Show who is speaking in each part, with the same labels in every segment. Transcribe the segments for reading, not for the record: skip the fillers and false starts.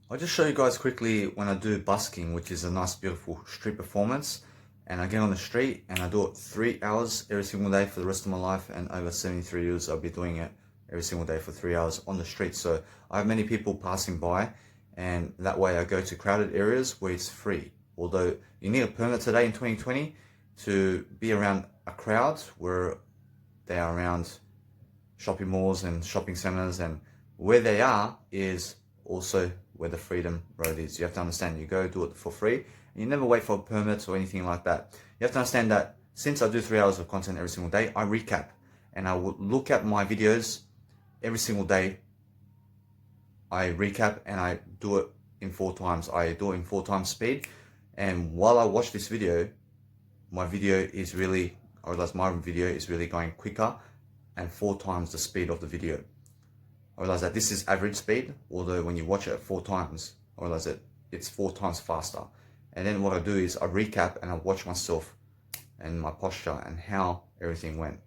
Speaker 1: I'll just show you guys quickly when I do busking, which is a nice beautiful street performance. And I get on the street and I do it 3 hours every single day for the rest of my life, and over 73 years I'll be doing it every single day for 3 hours on the street. So I have many people passing by, and that way I go to crowded areas where it's free. Although you need a permit today in 2020 to be around a crowd where they are around shopping malls and shopping centers, and where they are is also where the Freedom Road is. You have to understand, you go do it for free, and you never wait for permits or anything like that. You have to understand that since I do 3 hours of content every single day, I recap, and I will look at my videos every single day. I recap and I do it in 4 times. I do it in 4 times speed, and while I watch this video, my video is really, I realize my video is really going quicker and 4 times the speed of the video. I realize that this is average speed, although when you watch it 4 times, I realize that it's 4 times faster. And then what I do is I recap and I watch myself and my posture and how everything went.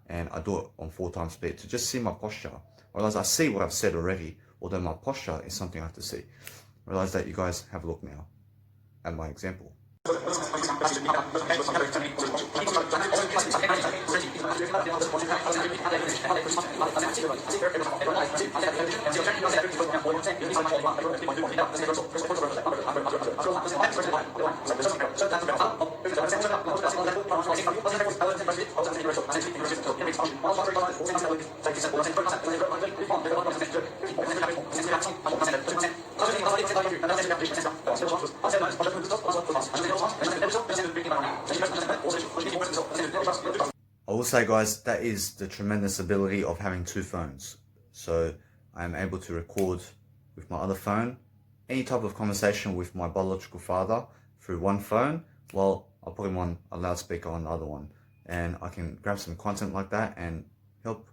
Speaker 1: And I do it on 4 times speed to just see my posture. I realize I see what I've said already, although my posture is something I have to see. I realize that you guys have a look now at my example. I will say, guys, that is the tremendous ability of having 2 phones. So I am able to record with my other phone any type of conversation with my biological father through one phone, while I'll put him on a loudspeaker on the other one, and I can grab some content like that and help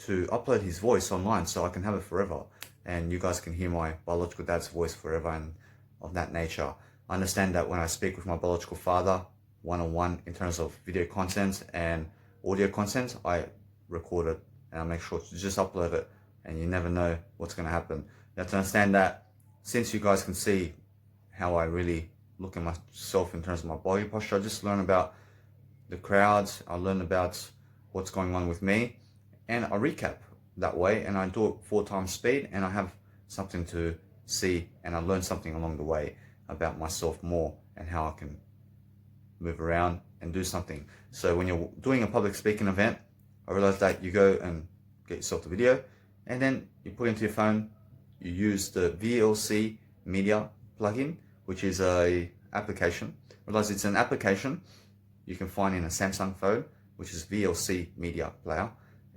Speaker 1: to upload his voice online so I can have it forever, and you guys can hear my biological dad's voice forever and of that nature. I understand that when I speak with my biological father one-on-one in terms of video content and audio content, I record it and I make sure to just upload it, and you never know what's going to happen. You have to understand that since you guys can see how I really look at myself in terms of my body posture, I just learn about the crowds, I learn about what's going on with me, and I recap that way, and I do it 4 times speed, and I have something to see, and I learn something along the way about myself more and how I can move around and do something. So when you're doing a public speaking event, I realize that you go and get yourself the video, and then you put it into your phone. You use the VLC Media plugin, which is a application. I realize it's an application you can find in a Samsung phone, which is VLC Media Player,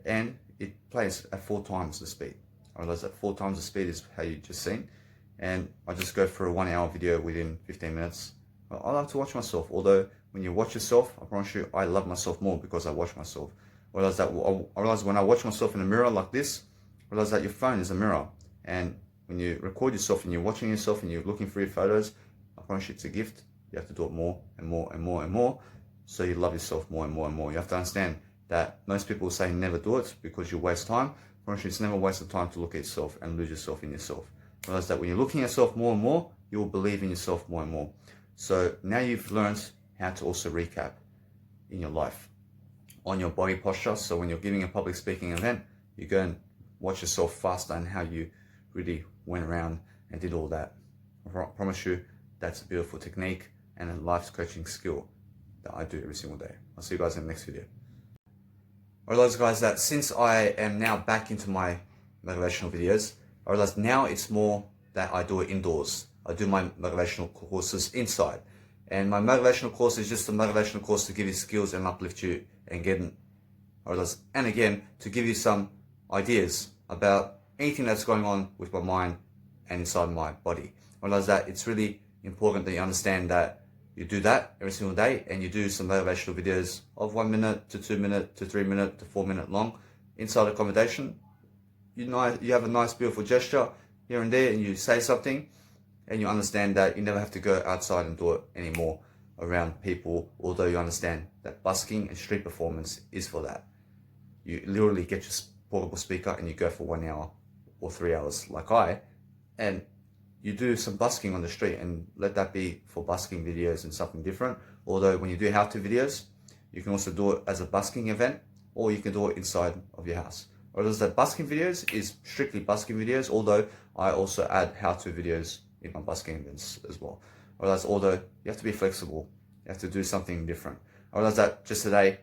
Speaker 1: and it plays at 4 times the speed. I realize that 4 times the speed is how you just seen, and I just go for a 1 hour video within 15 minutes. I love to watch myself, although when you watch yourself, I promise you, I love myself more because I watch myself. I realize when I watch myself in a mirror like this, I realize that your phone is a mirror, and when you record yourself and you're watching yourself and you're looking for your photos, I promise you it's a gift. You have to do it more and more and more and more, so you love yourself more and more and more. You have to understand that most people say never do it because you waste time. I promise you it's never a waste of time to look at yourself and lose yourself in yourself. Realize that when you're looking at yourself more and more, you will believe in yourself more and more. So now you've learned how to also recap in your life on your body posture. So when you're giving a public speaking event, you go and watch yourself faster and how you really went around and did all that. I promise you that's a beautiful technique and a life coaching skill that I do every single day. I'll see you guys in the next video. I realize, guys, that since I am now back into my motivational videos, I realize now it's more that I do it indoors. I do my motivational courses inside. And my motivational course is just a motivational course to give you skills and uplift you and and again, to give you some ideas about anything that's going on with my mind and inside my body. I realize that it's really important that you understand that you do that every single day, and you do some motivational videos of 1 minute to 2 minute to 3 minute to 4 minute long inside accommodation. You have a nice beautiful gesture here and there, and you say something, and you understand that you never have to go outside and do it anymore around people, although you understand that busking and street performance is for that. You literally get your portable speaker and you go for 1 hour or 3 hours like and you do some busking on the street, and let that be for busking videos and something different. Although when you do how-to videos, you can also do it as a busking event, or you can do it inside of your house. Whereas the busking videos is strictly busking videos, although I also add how-to videos in my busking events as well. Whereas although you have to be flexible, you have to do something different. I realized that just today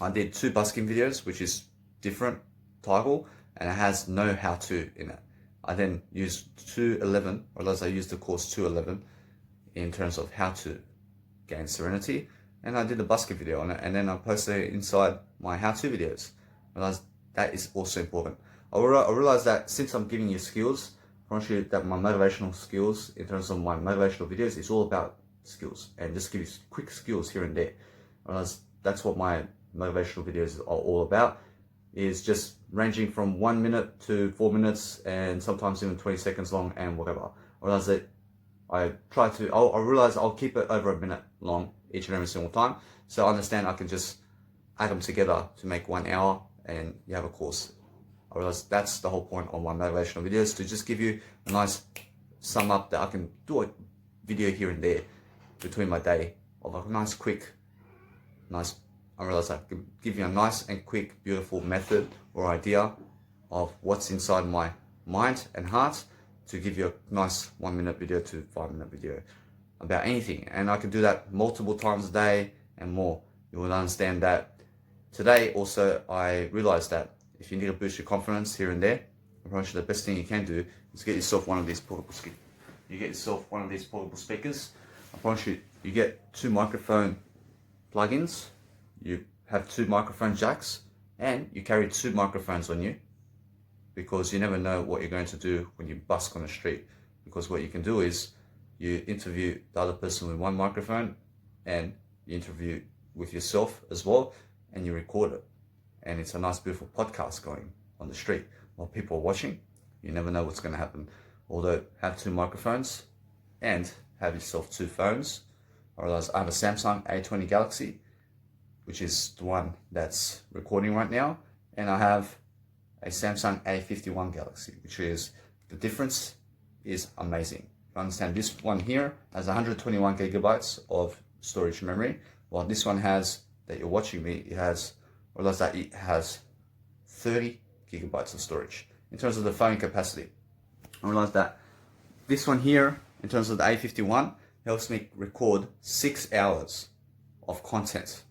Speaker 1: I did 2 busking videos, which is different title, and it has no how-to in it. I then used 211, or as I used the course 211 in terms of how to gain serenity, and I did a busking video on it, and then I posted it inside my how-to videos. I realized that is also important. I realized that since I'm giving you skills, I want you that my motivational skills in terms of my motivational videos is all about skills, and just give you quick skills here and there. I realized that's what my motivational videos are all about, is just ranging from 1 minute to 4 minutes, and sometimes even 20 seconds long and whatever. I realize that I realize I'll keep it over a minute long each and every single time. So I understand I can just add them together to make 1 hour and you have a course. I realize that's the whole point of my motivational videos, to just give you a nice sum up that I can do a video here and there between my day of a nice quick, I realize I can give you a nice and quick, beautiful method or idea of what's inside my mind and heart, to give you a nice 1 minute video to 5 minute video about anything. And I can do that multiple times a day and more. You will understand that. Today also I realized that if you need to boost your confidence here and there, I promise you the best thing you can do is get yourself one of these portable speakers. You get yourself one of these portable speakers. I promise you, you get 2 microphone plugins, you have 2 microphone jacks, and you carry 2 microphones on you, because you never know what you're going to do when you busk on the street. Because what you can do is you interview the other person with 1 microphone, and you interview with yourself as well, and you record it. And it's a nice, beautiful podcast going on the street while people are watching. You never know what's going to happen. Although, have 2 microphones and have yourself 2 phones. I realize I have a Samsung A20 Galaxy, which is the one that's recording right now, and I have a Samsung A51 Galaxy, which is, the difference is amazing. You understand, this one here has 121 gigabytes of storage memory, while this one has, that you're watching me, it has, realize that it has 30 gigabytes of storage. In terms of the phone capacity, I realize that this one here, in terms of the A51, helps me record 6 hours of content.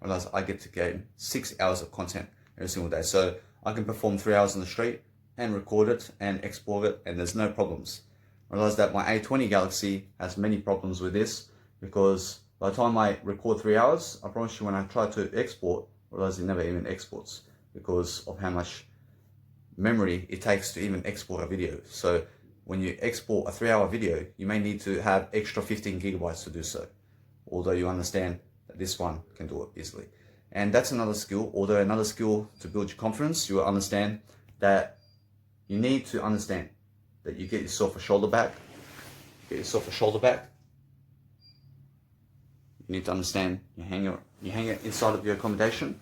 Speaker 1: I realize I get to gain 6 hours of content every single day. So I can perform 3 hours on the street and record it and export it, and there's no problems. I realize that my A20 Galaxy has many problems with this, because by the time I record 3 hours, I promise you when I try to export, I realize it never even exports, because of how much memory it takes to even export a video. So when you export a 3-hour video, you may need to have extra 15 gigabytes to do so. Although you understand that this one can do it easily. And that's another skill. Although another skill to build your confidence, you will understand that you need to understand that you get yourself a shoulder bag. Get yourself a shoulder bag. You need to understand you hang it inside of your accommodation,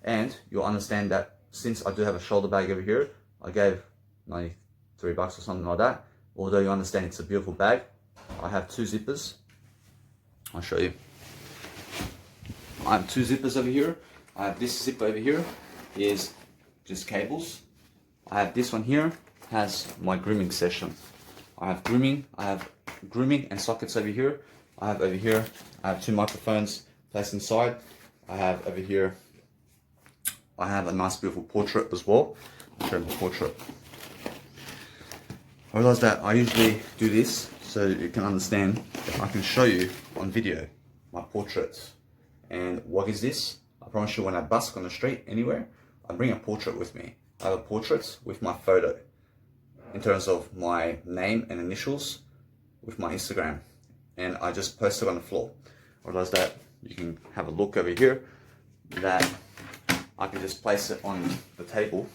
Speaker 1: and you'll understand that since I do have a shoulder bag over here, I gave $93 or something like that. Although you understand it's a beautiful bag, I have 2 zippers. I'll show you. I have 2 zippers over here. I have this zip over here is just cables. I have this one here, has my grooming session. I have grooming and sockets over here. I have over here, I have 2 microphones placed inside. I have over here, I have a nice beautiful portrait as well. I'll show you my portrait. I realize that I usually do this so you can understand that I can show you on video my portraits. And what is this? I promise you, when I busk on the street anywhere, I bring a portrait with me. I have a portrait with my photo in terms of my name and initials with my Instagram, and I just post it on the floor. I realize that you can have a look over here, that I can just place it on the table.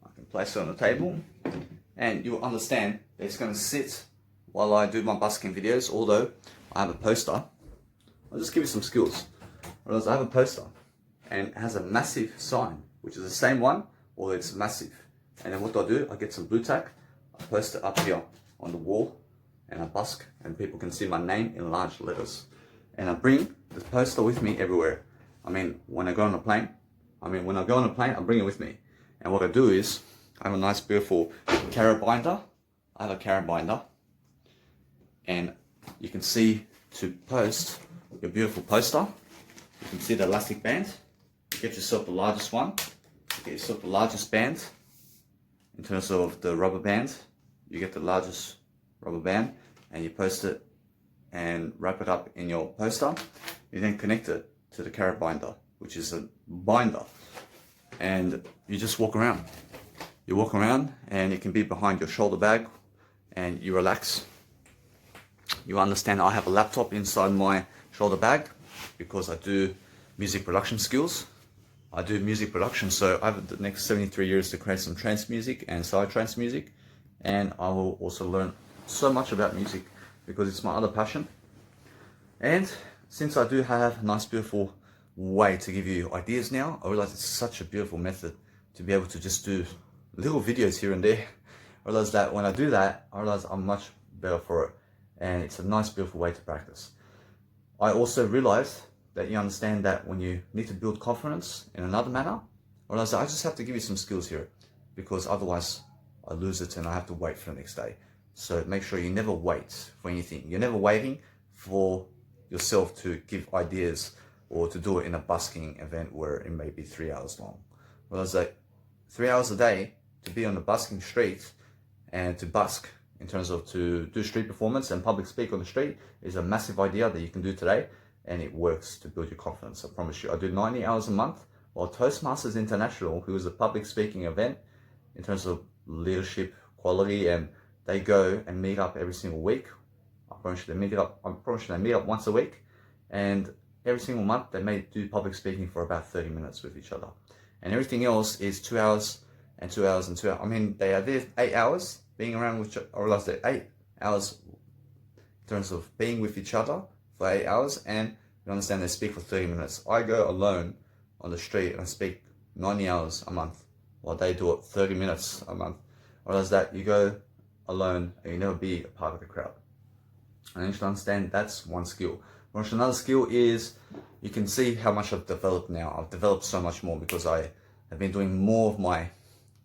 Speaker 1: I can place it on the table, and you'll understand that it's going to sit while I do my busking videos. Although I have a poster, I'll just give you some skills. Whereas I have a poster, and it has a massive sign, which is the same one, although it's massive. And then what do? I get some blue tack, I post it up here on the wall, and I busk, and people can see my name in large letters. And I bring the poster with me everywhere. I mean, when I go on a plane, I bring it with me. And what I do is, I have a nice beautiful carrot binder. I have a carrot binder. And you can see, to post your beautiful poster, you can see the elastic band. Get yourself the largest one. Get yourself the largest band. In terms of the rubber band, you get the largest rubber band, and you post it and wrap it up in your poster. You then connect it to the carrot binder, which is a binder, and you just walk around. You walk around, and it can be behind your shoulder bag, and you relax. You understand, I have a laptop inside my shoulder bag because I do music production skills. I do music production, so I have the next 73 years to create some trance music and psytrance music, and I will also learn so much about music because it's my other passion. And since I do have a nice beautiful way to give you ideas now, I realize it's such a beautiful method to be able to just do little videos here and there. I realize that when I do that, I realize I'm much better for it, and it's a nice beautiful way to practice. I also realized that you understand that when you need to build confidence in another manner, I realize that I just have to give you some skills here, because otherwise I lose it and I have to wait for the next day. So make sure you never wait for anything. You're never waiting for yourself to give ideas or to do it in a busking event where it may be 3 hours long. Whereas like 3 hours a day to be on the busking street and to busk in terms of to do street performance and public speak on the street is a massive idea that you can do today, and it works to build your confidence. I promise you. I do 90 hours a month, while Toastmasters International, who is a public speaking event in terms of leadership quality, and they go and meet up every single week. I promise you they meet up once a week, and every single month they may do public speaking for about 30 minutes with each other. And everything else is 2 hours and 2 hours and 2 hours. I mean, they are there 8 hours being around with, I realize that 8 hours in terms of being with each other for 8 hours, and you understand they speak for 30 minutes. I go alone on the street and I speak 90 hours a month, while they do it 30 minutes a month. Whereas that you go alone and you never be a part of the crowd. And you should understand that's one skill. Whereas another skill is, you can see how much I've developed now. I've developed so much more because I have been doing more of my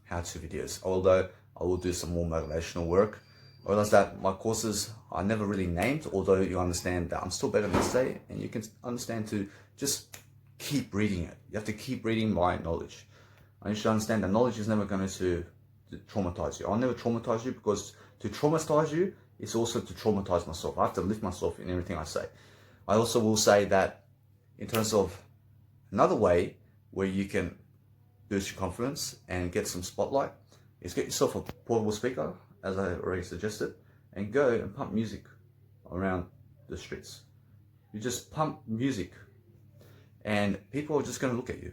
Speaker 1: how-to videos, although I will do some more motivational work. I realize that my courses are never really named, although you understand that I'm still better than today, and you can understand to just keep reading it. You have to keep reading my knowledge. And you should understand that knowledge is never going to traumatize you. I'll never traumatize you, because to traumatize you is also to traumatize myself. I have to lift myself in everything I say. I also will say that in terms of another way where you can boost your confidence and get some spotlight is get yourself a portable speaker, as I already suggested, and go and pump music around the streets. You just pump music and people are just going to look at you.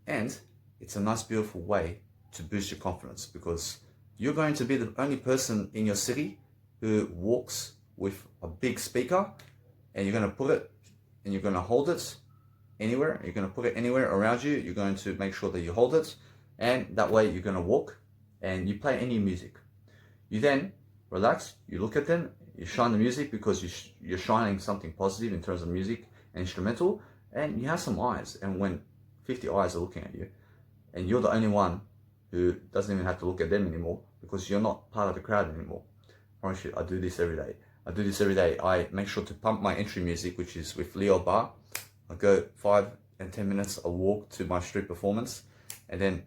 Speaker 1: And it's a nice, beautiful way to boost your confidence, because you're going to be the only person in your city who walks with a big speaker, and you're going to put it and you're going to hold it anywhere. You're going to put it anywhere around you. You're going to make sure that you hold it, and that way you're going to walk and you play any music. You then relax, you look at them, you shine the music, because you're shining something positive in terms of music and instrumental, and you have some eyes. And when 50 eyes are looking at you, and you're the only one who doesn't even have to look at them anymore, because you're not part of the crowd anymore. I promise you, I do this every day. I make sure to pump my entry music, which is with Leo Bar. I go 5 and 10 minutes, I walk to my street performance, and then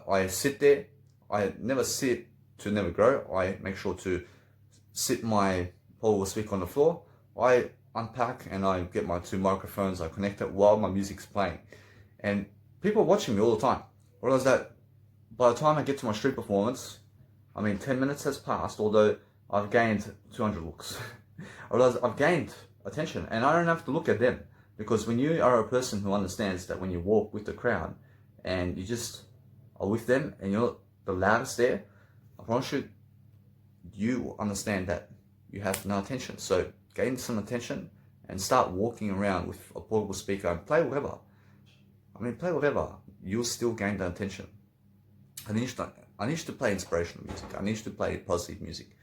Speaker 1: I sit there. I never sit to never grow. I make sure to sit my portable speaker on the floor. I unpack and I get my 2 microphones, I connect it while my music's playing. And people are watching me all the time. I realize that by the time I get to my street performance, 10 minutes has passed, although I've gained 200 looks. I realize I've gained attention, and I don't have to look at them, because when you are a person who understands that when you walk with the crowd and you just are with them and you're the loudest there, I promise you, you understand that you have no attention. So gain some attention and start walking around with a portable speaker and play whatever. Play whatever. You'll still gain the attention. And then I need you to play inspirational music. I need you to play positive music.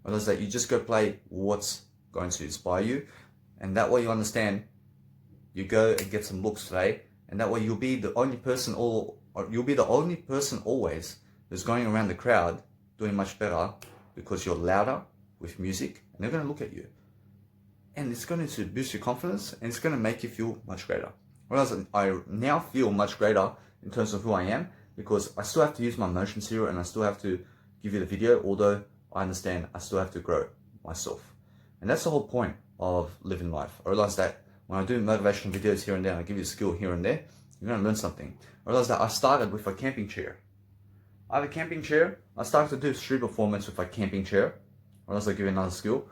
Speaker 1: I realize that you just go play what's going to inspire you, and that way you understand. You go and get some books today, and that way you'll be the only person always who's going around the crowd doing much better because you're louder with music, and they're going to look at you. And it's going to boost your confidence, and it's going to make you feel much greater. Whereas I now feel much greater in terms of who I am, because I still have to use my emotions here, and I still have to give you the video, although I understand I still have to grow myself. And that's the whole point of living life. I realize that when I do motivational videos here and there, I give you a skill here and there, you're going to learn something. I realize that I started with a camping chair. I have a camping chair. I started to do street performance with a camping chair. I realize I give you another skill.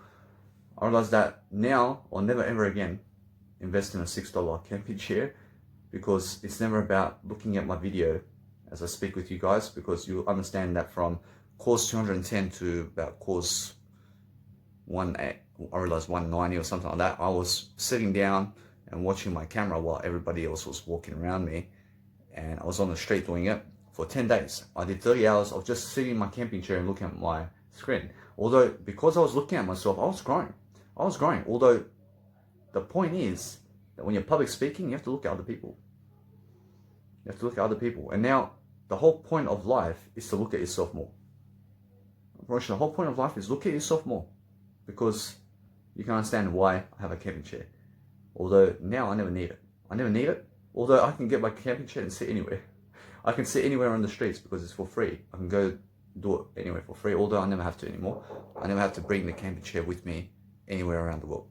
Speaker 1: I realize that now I'll never ever again invest in a $6 camping chair, because it's never about looking at my video as I speak with you guys, because you'll understand that from course 210 to about course 190 or something like that, I was sitting down and watching my camera while everybody else was walking around me, and I was on the street doing it for 10 days. I did 30 hours of just sitting in my camping chair and looking at my screen. Although, because I was looking at myself, I was growing. Although, the point is that when you're public speaking, you have to look at other people. And now, the whole point of life is to look at yourself more. The whole point of life is look at yourself more, because you can understand why I have a camping chair. Although now I never need it. Although I can get my camping chair and sit anywhere. I can sit anywhere on the streets because it's for free. I can go do it anywhere for free, although I never have to anymore. I never have to bring the camping chair with me anywhere around the world.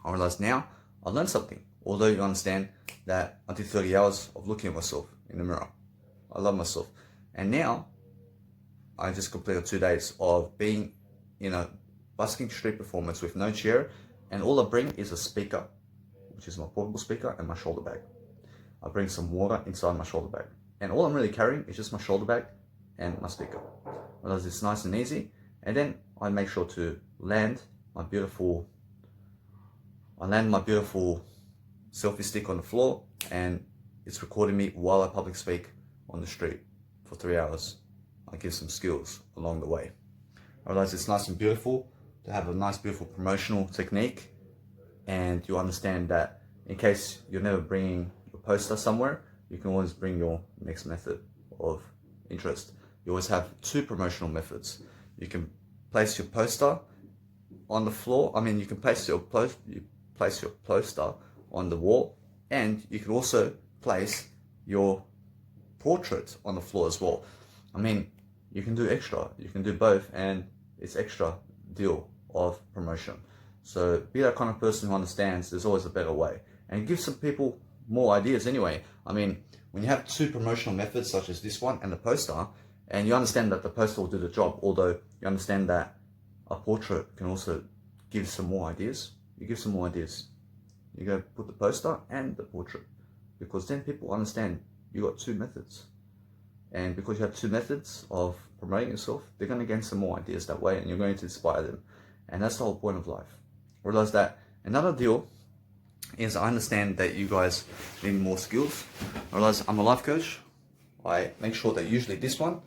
Speaker 1: I realize now I learned something. Although you understand that I did 30 hours of looking at myself in the mirror. I love myself. And now I just completed 2 days of being in a busking street performance with no chair, and all I bring is a speaker, which is my portable speaker, and my shoulder bag. I bring some water inside my shoulder bag, and all I'm really carrying is just my shoulder bag and my speaker. Because it's nice and easy. And then I make sure to land my beautiful selfie stick on the floor, and it's recording me while I public speak on the street for 3 hours. I give some skills along the way. I realize it's nice and beautiful to have a nice, beautiful promotional technique, and you understand that in case you're never bringing your poster somewhere, you can always bring your next method of interest. You always have 2 promotional methods. You can place your poster on the floor. You can place your poster on the wall, and you can also place your portrait on the floor as well. You can do extra, you can do both, and it's extra deal of promotion. So be that kind of person who understands there's always a better way, and give some people more ideas anyway. When you have 2 promotional methods such as this one and the poster, and you understand that the poster will do the job, although you understand that a portrait can also give some more ideas, you give some more ideas. You go put the poster and the portrait, because then people understand you got 2 methods. And because you have 2 methods of promoting yourself, they're going to gain some more ideas that way, and you're going to inspire them. And that's the whole point of life. Realize that another deal is I understand that you guys need more skills. I realize I'm a life coach. I make sure that usually this one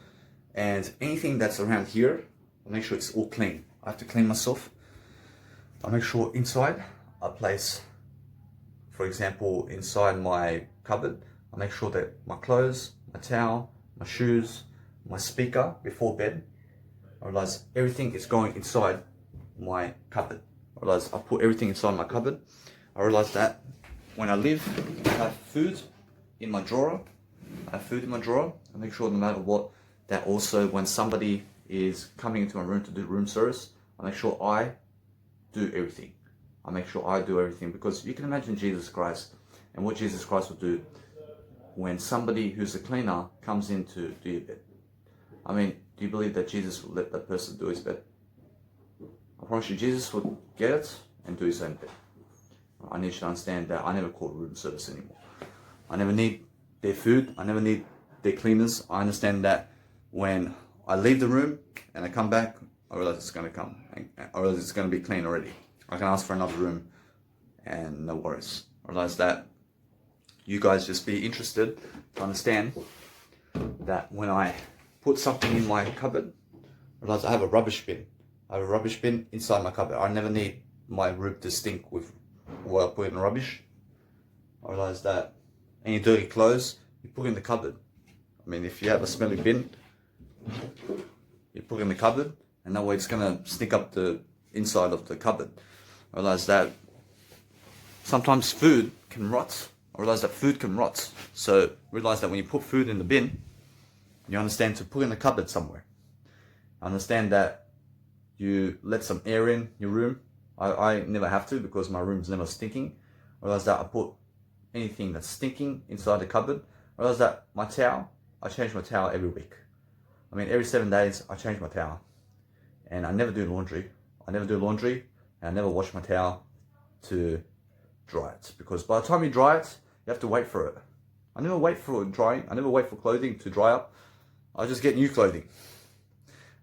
Speaker 1: and anything that's around here, I make sure it's all clean. I have to clean myself. I make sure inside I place, for example, inside my cupboard, I make sure that my clothes, my towel, my shoes, my speaker before bed, I realize everything is going inside my cupboard. I realize I put everything inside my cupboard. I realize that when I leave, I have food in my drawer. I make sure no matter what, that also when somebody is coming into my room to do room service, I make sure I do everything. Because you can imagine Jesus Christ and what Jesus Christ will do when somebody who's a cleaner comes in to do your bed. Do you believe that Jesus will let that person do his bed? I promise you, Jesus would get it and do his own bed. I need you to understand that I never call room service anymore. I never need their food. I never need their cleaners. I understand that when I leave the room and I come back, I realize it's going to come. I realize it's going to be clean already. I can ask for another room and no worries. I realize that you guys just be interested to understand that when I put something in my cupboard, I realize I have a rubbish bin. I have a rubbish bin inside my cupboard. I never need my room to stink with what I put in rubbish. I realize that any dirty clothes, you put in the cupboard. I mean, if you have a smelly bin, you put it in the cupboard, and that way it's gonna stink up the inside of the cupboard. I realize that sometimes food can rot. I realize that food can rot. So realize that when you put food in the bin, you understand to put in the cupboard somewhere. I understand that you let some air in your room. I never have to because my room's never stinking. I realize that I put anything that's stinking inside the cupboard. I realize that my towel, I change my towel every week. I mean, every 7 days I change my towel. And I never do laundry. And I never wash my towel to dry it. Because by the time you dry it, you have to wait for it. I never wait for drying. I never wait for clothing to dry up. I just get new clothing.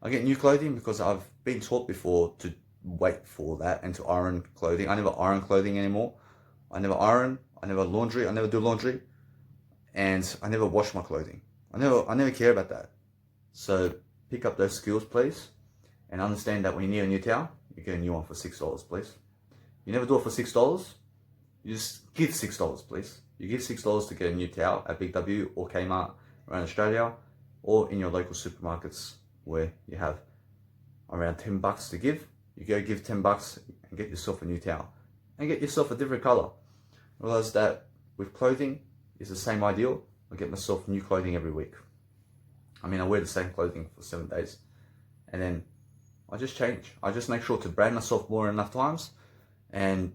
Speaker 1: I get new clothing because I've been taught before to wait for that and to iron clothing. I never iron clothing anymore. I never iron. I never laundry. I never do laundry. And I never wash my clothing. I never care about that. So pick up those skills, please. And understand that when you need a new towel, you get a new one for $6, please. You never do it for $6. You just give $6, please. You give $6 to get a new towel at Big W or Kmart around Australia, or in your local supermarkets where you have around $10 to give. You go give $10 and get yourself a new towel. And get yourself a different color. Realize that with clothing, it's the same ideal. I get myself new clothing every week. I mean, I wear the same clothing for 7 days. And then I just change. I just make sure to brand myself more enough times and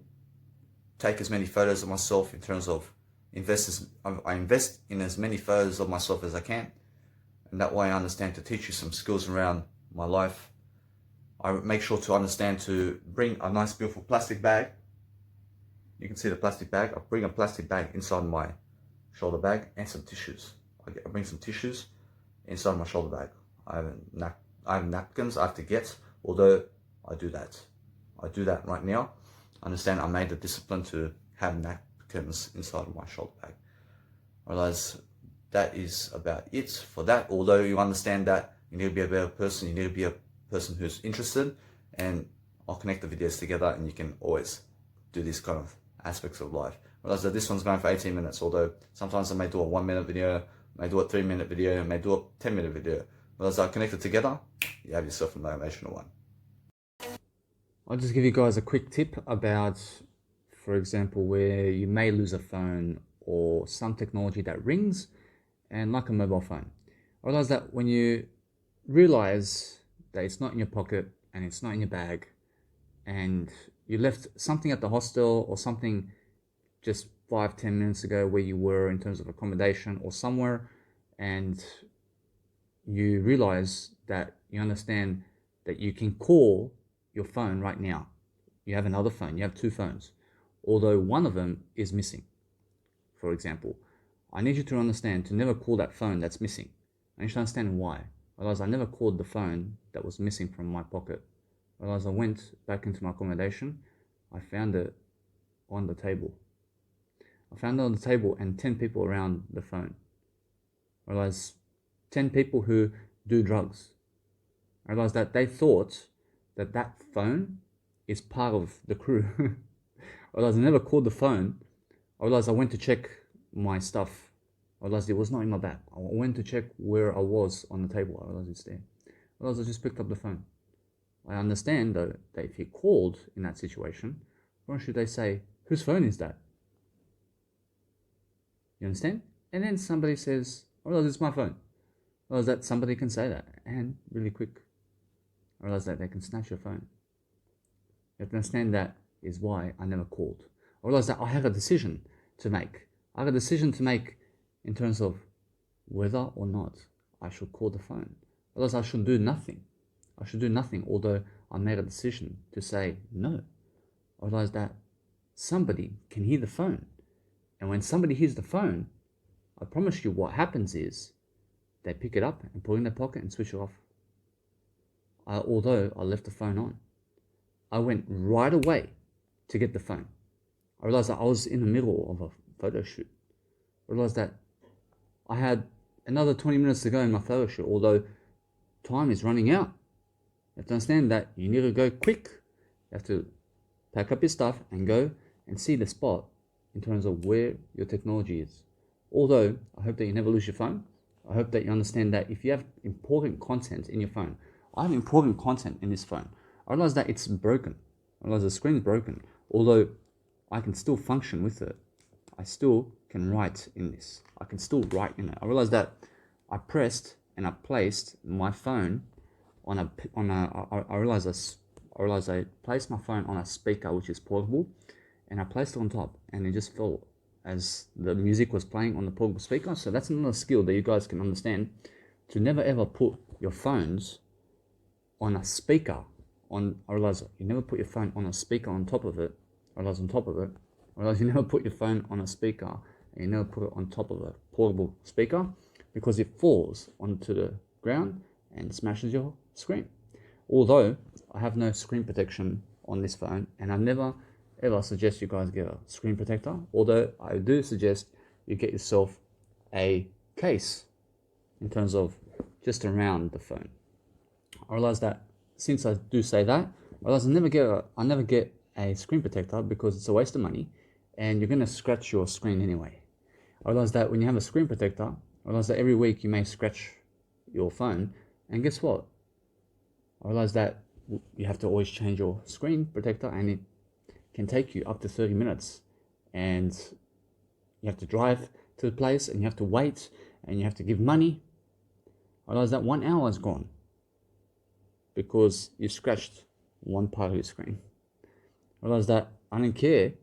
Speaker 1: take as many photos of myself in terms of I invest in as many photos of myself as I can. And that way I understand to teach you some skills around my life. I make sure to understand to bring a nice beautiful plastic bag. You can see the plastic bag. I bring a plastic bag inside my shoulder bag and some tissues. I bring some tissues inside my shoulder bag. I have napkins I have to get, although I do that. I do that right now. Understand I made the discipline to have napkins inside of my shoulder bag. I realize that is about it for that. Although you understand that you need to be a better person, you need to be a person who's interested, and I'll connect the videos together and you can always do these kind of aspects of life. I realize that this one's going for 18 minutes, although sometimes I may do a 1 minute video, may do a 3 minute video, may do a 10 minute video. But as I connect it together, you have yourself a motivational one.
Speaker 2: I'll just give you guys a quick tip about, for example, where you may lose a phone or some technology that rings, and like a mobile phone. I realize that when you realize that it's not in your pocket and it's not in your bag, and you left something at the hostel or something just 5-10 minutes ago where you were in terms of accommodation or somewhere, and you realize that you understand that you can call your phone right now. You have another phone, you have 2 phones, although one of them is missing. For example, I need you to understand to never call that phone that's missing. I need you to understand why. Otherwise, I never called the phone that was missing from my pocket. Otherwise, I went back into my accommodation. I found it on the table. I found it on the table and 10 people around the phone. I realized 10 people who do drugs. I realized that they thought that that phone is part of the crew. I realized I never called the phone. I realized I went to check my stuff. I realized it was not in my bag. I went to check where I was on the table. I realized it's there. I realized I just picked up the phone. I understand though that if you called in that situation, why should they say, whose phone is that? You understand? And then somebody says, I realize it's my phone. I realize that somebody can say that, and really quick. I realize that they can snatch your phone. You have to understand that is why I never called. I realize that I have a decision to make. I have a decision to make in terms of whether or not I should call the phone. Otherwise, I should do nothing. I should do nothing, although I made a decision to say no. I realize that somebody can hear the phone. And when somebody hears the phone, I promise you what happens is they pick it up and put it in their pocket and switch it off. Although I left the phone on, I went right away to get the phone. I realized that I was in the middle of a photo shoot. I realized that I had another 20 minutes to go in my photo shoot, although time is running out. You have to understand that you need to go quick. You have to pack up your stuff and go and see the spot in terms of where your technology is. Although, I hope that you never lose your phone. I hope that you understand that if you have important content in your phone, I have important content in this phone. I realize that it's broken. I realize the screen is broken. Although I can still function with it. I still can write in this. I can still write in it. I realize that I pressed and I placed my phone on I realized I placed my phone on a speaker which is portable, and I placed it on top, and it just felt as the music was playing on the portable speaker. So that's another skill that you guys can understand, to never ever put your phones on a speaker. I realize you never put your phone on a speaker on top of it. I realize you never put your phone on a speaker, and you never put it on top of a portable speaker, because it falls onto the ground and smashes your screen. Although I have no screen protection on this phone, and I never ever suggest you guys get a screen protector, although I do suggest you get yourself a case in terms of just around the phone. I realize that since I do say that, I realize I never get a screen protector because it's a waste of money and you're going to scratch your screen anyway. I realize that when you have a screen protector, I realize that every week you may scratch your phone, and guess what? I realize that you have to always change your screen protector, and it can take you up to 30 minutes, and you have to drive to the place, and you have to wait, and you have to give money. I realize that 1 hour is gone because you scratched one part of your screen. I realize that I don't care,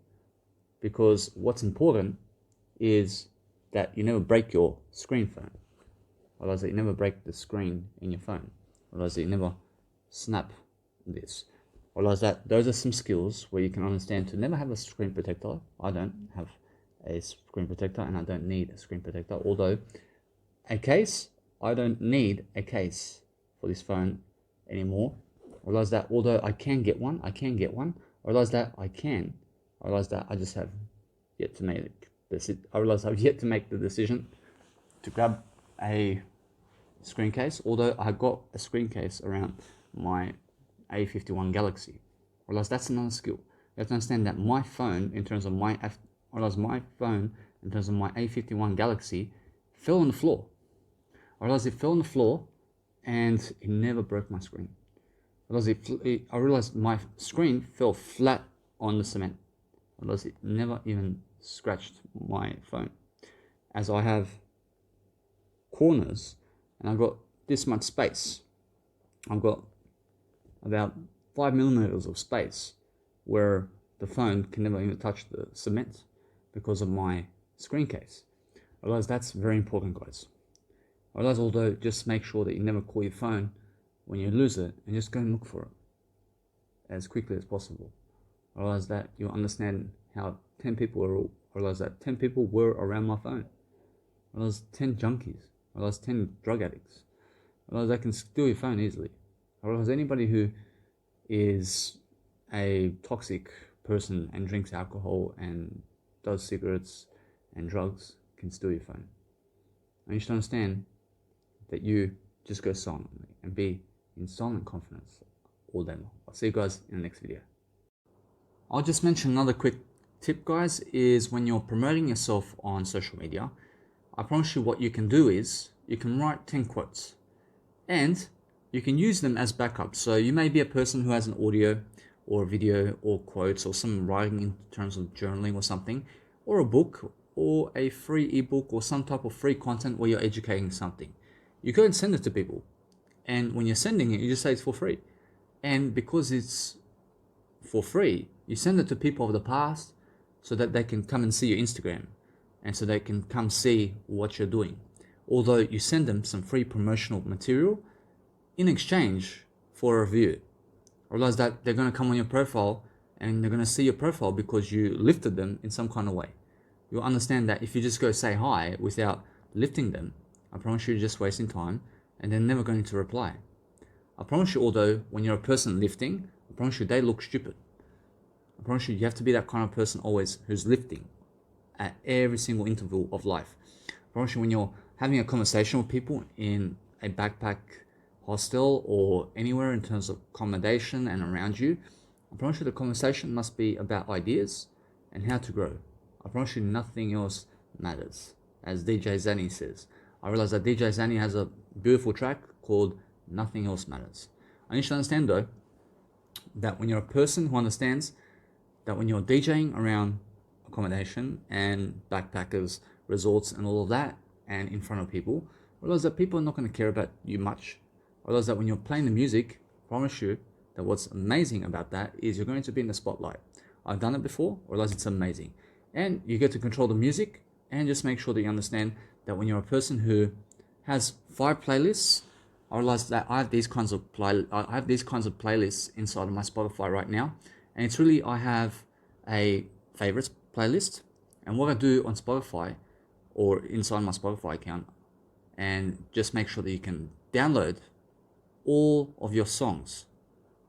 Speaker 2: because what's important is that you never break your screen phone. I realize that you never break the screen in your phone. I realize that you never snap this. I realize that those are some skills where you can understand to never have a screen protector. I don't have a screen protector, and I don't need a screen protector. Although a case, I don't need a case for this phone anymore. I realize that although I can get one. I realize that I just have yet to make this. I realize I've yet to make the decision to grab a screen case. Although I got a screen case around my A51 Galaxy. I realize that's another skill. You have to understand that my phone, in terms of my A51 Galaxy, fell on the floor. I realized it fell on the floor, and it never broke my screen. I realized my screen fell flat on the cement. I realized it never even scratched my phone, as I have corners and I've got this much space. I've got about 5 millimeters of space where the phone can never even touch the cement because of my screen case. I realize that's very important, guys. I realize, although, just make sure that you never call your phone when you lose it, and just go and look for it as quickly as possible. I realize that you understand how 10 people are. I realize that 10 people were around my phone. I realize 10 junkies. I realize 10 drug addicts. I realize they can steal your phone easily. I realize anybody who is a toxic person and drinks alcohol and does cigarettes and drugs can steal your phone. And you should understand that you just go silently and be in silent confidence all day long. I'll see you guys in the next video. I'll just mention another quick tip, guys, is when you're promoting yourself on social media, I promise you what you can do is you can write 10 quotes and you can use them as backup. So you may be a person who has an audio or a video or quotes or some writing in terms of journaling or something, or a book or a free ebook or some type of free content where you're educating something. You go and send it to people. And when you're sending it, you just say it's for free. And because it's for free, you send it to people of the past so that they can come and see your Instagram and so they can come see what you're doing. Although you send them some free promotional material in exchange for a review. I realize that they're going to come on your profile and they're going to see your profile because you lifted them in some kind of way. You'll understand that if you just go say hi without lifting them, I promise you're just wasting time and they're never going to reply. I promise you, although, when you're a person lifting, I promise you they look stupid. I promise you, you have to be that kind of person always who's lifting at every single interval of life. I promise you, when you're having a conversation with people in a backpack hostel or anywhere in terms of accommodation and around you, I promise you the conversation must be about ideas and how to grow. I promise you nothing else matters. As DJ Zanny says, I realize that DJ Zanny has a beautiful track called Nothing Else Matters. I need you to understand though, that when you're a person who understands that when you're DJing around accommodation and backpackers, resorts and all of that, and in front of people, realize that people are not going to care about you much. Realize that when you're playing the music, I promise you that what's amazing about that is you're going to be in the spotlight. I've done it before, realize it's amazing. And you get to control the music and just make sure that you understand that when you're a person who has 5 playlists, I realize that I have these kinds of playlists inside of my Spotify right now. And it's really, I have a favorites playlist. And what I do on Spotify or inside my Spotify account, and just make sure that you can download all of your songs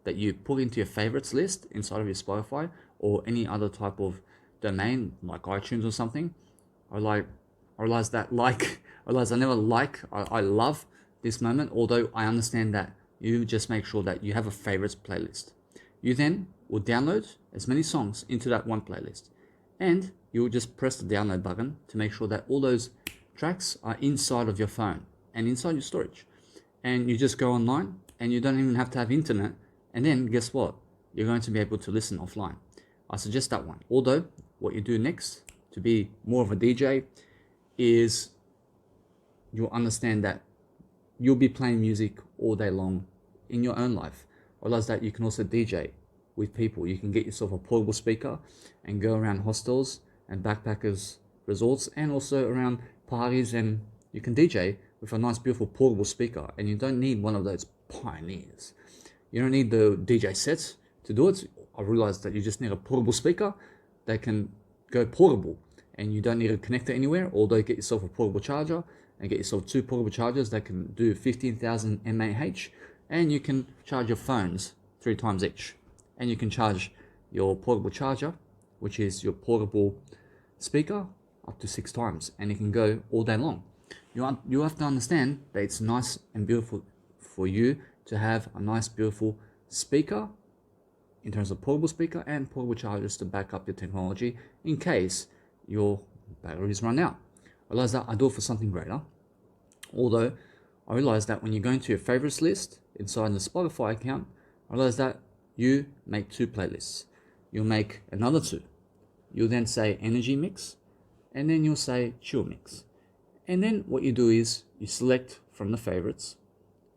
Speaker 2: that you put into your favorites list inside of your Spotify or any other type of domain like iTunes or something. I realize I love this moment, although I understand that you just make sure that you have a favorites playlist. You then will download as many songs into that one playlist, and you will just press the download button to make sure that all those tracks are inside of your phone and inside your storage. And you just go online and you don't even have to have internet, and then guess what? You're going to be able to listen offline. I suggest that one. Although what you do next to be more of a DJ is you'll understand that you'll be playing music all day long in your own life. Realize that you can also DJ with people. You can get yourself a portable speaker and go around hostels and backpackers resorts and also around parties, and you can DJ with a nice beautiful portable speaker. And you don't need one of those Pioneers. You don't need the DJ sets to do it. I realized that you just need a portable speaker that can go portable, and you don't need to connect it anywhere. Although get yourself a portable charger and get yourself 2 portable chargers that can do 15,000 mAh, and you can charge your phones 3 times each. And you can charge your portable charger, which is your portable speaker, up to 6 times, and it can go all day long. You have to understand that it's nice and beautiful for you to have a nice beautiful speaker in terms of portable speaker and portable chargers to back up your technology in case your batteries run out. I realize that I do it for something greater. Although I realize that when you go into your favorites list inside the Spotify account, I realize that you make 2 playlists. You'll make another 2. You'll then say energy mix, and then you'll say chill mix. And then what you do is you select from the favorites,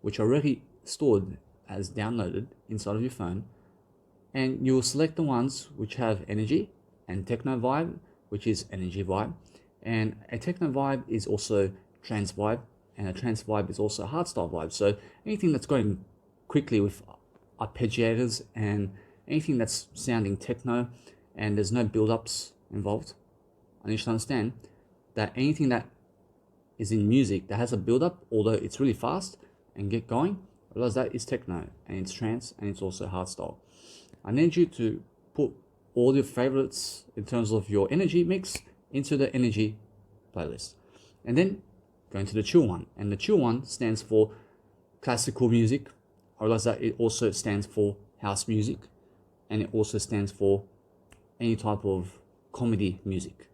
Speaker 2: which are already stored as downloaded inside of your phone, and you'll select the ones which have energy and techno vibe, which is energy vibe, and a techno vibe is also trance vibe, and a trance vibe is also hardstyle vibe. So anything that's going quickly with arpeggiators and anything that's sounding techno and there's no build-ups involved, I need you to understand that anything that is in music that has a build-up, although it's really fast and get going, realize that is techno and it's trance and it's also hardstyle. I need you to put all your favorites in terms of your energy mix into the energy playlist, and then go into the chill one. And the chill one stands for classical music. I realize that it also stands for house music, and it also stands for any type of comedy music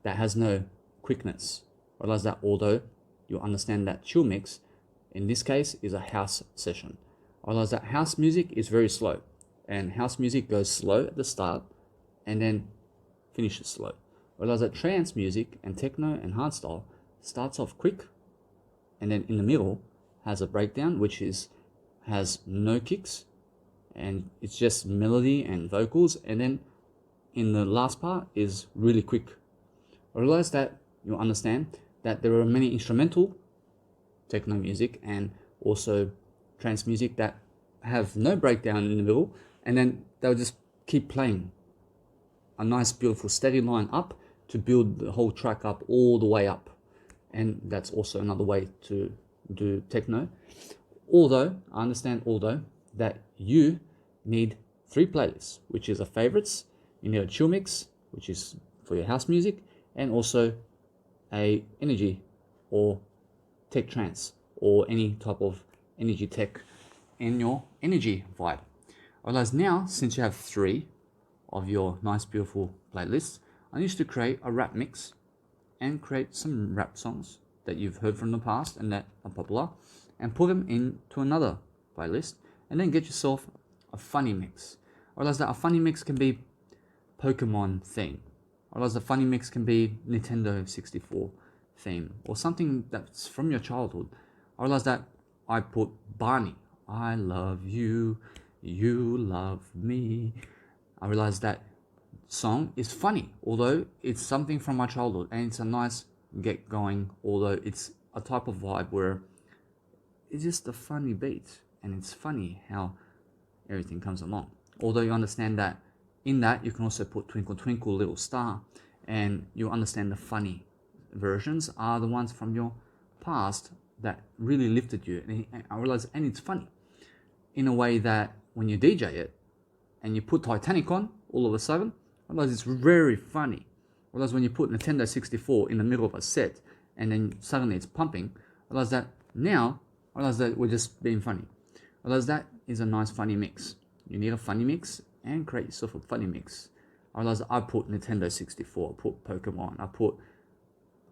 Speaker 2: that has no quickness. I realize that although you understand that chill mix in this case is a house session, I realize that house music is very slow, and house music goes slow at the start and then finishes slow. I realize that trance music and techno and hardstyle starts off quick, and then in the middle has a breakdown which has no kicks and it's just melody and vocals, and then in the last part is really quick. I realize that you understand that there are many instrumental techno music and also trance music that have no breakdown in the middle, and then they'll just keep playing a nice beautiful steady line up to build the whole track up all the way up. And that's also another way to do techno. Although I understand that you need 3 playlists, which is a favorites, you need a chill mix, which is for your house music, and also a energy or tech trance or any type of energy tech in your energy vibe. I realize now, since you have 3 of your nice, beautiful playlists, I used to create a rap mix and create some rap songs that you've heard from the past and that are popular and put them into another playlist and then get yourself a funny mix. I realize that a funny mix can be Pokemon theme. I realize the funny mix can be Nintendo 64 theme or something that's from your childhood. I realize that I put Barney, I love you, you love me. I realize that song is funny, although it's something from my childhood and it's a nice get going, although it's a type of vibe where it's just a funny beat and it's funny how everything comes along. Although you understand that in that you can also put Twinkle Twinkle Little Star, and you understand the funny versions are the ones from your past that really lifted you. And I realize, and it's funny in a way that when you DJ it and you put Titanic on, all of a sudden, I realize it's very funny. Whereas when you put Nintendo 64 in the middle of a set and then suddenly it's pumping, I realize that now, I realize that we're just being funny. I realize that is a nice funny mix. You need a funny mix and create yourself a funny mix. I realize I put Nintendo 64, I put Pokemon, I put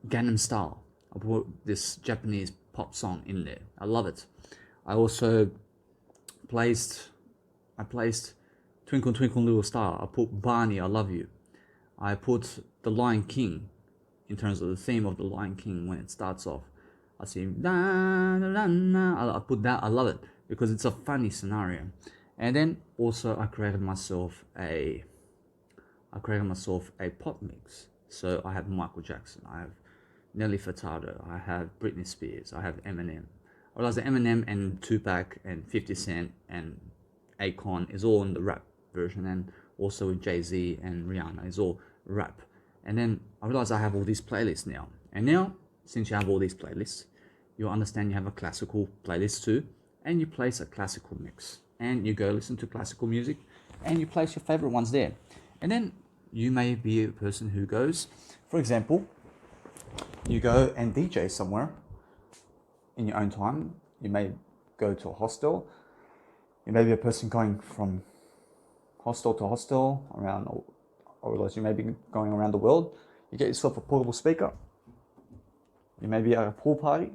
Speaker 2: Gangnam Style, I put this Japanese pop song in there. I love it. I also placed Twinkle Twinkle Little Star. I put Barney, I Love You. I put The Lion King in terms of the theme of The Lion King when it starts off. I see da, da, da, da. I put that. I love it because it's a funny scenario. And then also I created myself a pop mix. So I have Michael Jackson, I have Nelly Furtado, I have Britney Spears, I have Eminem. I realize that Eminem and Tupac and 50 Cent and Akon is all in the rap version, and also with Jay-Z and Rihanna is all rap. And then I realize I have all these playlists now. And now, since you have all these playlists, you understand you have a classical playlist too, and you place a classical mix. And you go listen to classical music, and you place your favorite ones there. And then you may be a person who goes, for example, you go and DJ somewhere in your own time. You may go to a hostel. You may be a person going from hostel to hostel around, or you may be going around the world. You get yourself a portable speaker. You may be at a pool party.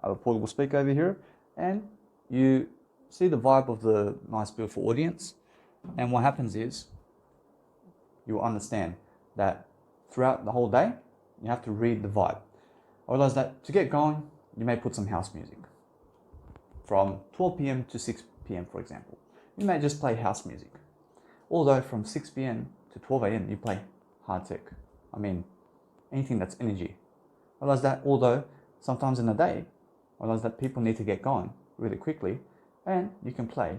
Speaker 2: I have a portable speaker over here, and you see the vibe of the nice, beautiful audience. And what happens is, you will understand that throughout the whole day, you have to read the vibe. I realize that to get going, you may put some house music from 12 p.m. to 6 p.m. for example. You may just play house music. Although from 6 p.m. to 12 a.m. you play hard tech. I mean, anything that's energy. I realize that although sometimes in the day, I realize that people need to get going really quickly, and you can play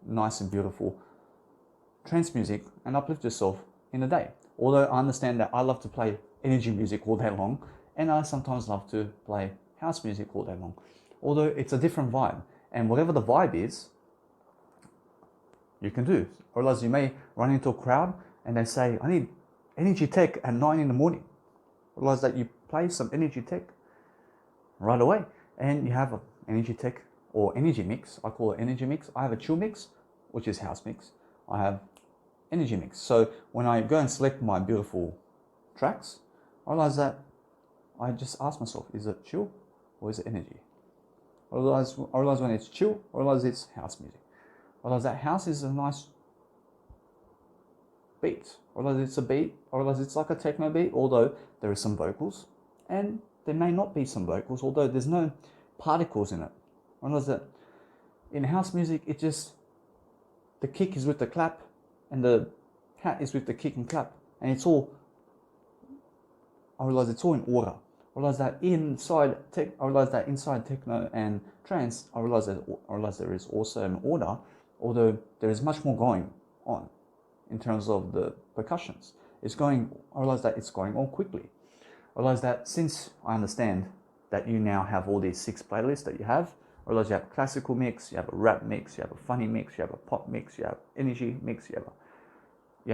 Speaker 2: nice and beautiful trance music and uplift yourself in the day. Although I understand that I love to play energy music all day long, and I sometimes love to play house music all day long. Although it's a different vibe, and whatever the vibe is, you can do. Or else you may run into a crowd and they say, I need energy tech at 9 in the morning. Realize that you play some energy tech right away, and you have an energy tech or energy mix. I call it energy mix. I have a chill mix, which is house mix. I have energy mix. So when I go and select my beautiful tracks, I realize that I just ask myself, is it chill or is it energy? I realize when it's chill, I realize it's house music. I realize that house is a nice beat. I realize it's a beat. I realize it's like a techno beat, although there is some vocals, and there may not be some vocals, although there's no particles in it. I realize that in house music, it just, the kick is with the clap, and the hat is with the kick and clap, and it's all, I realize it's all in order. I realize that inside techno and trance, I realize there is also an order, although there is much more going on in terms of the percussions. I realize that it's going on quickly. I realize that since I understand that you now have all these 6 playlists that you have, I realize you have a classical mix, you have a rap mix, you have a funny mix, you have a pop mix, you have energy mix, you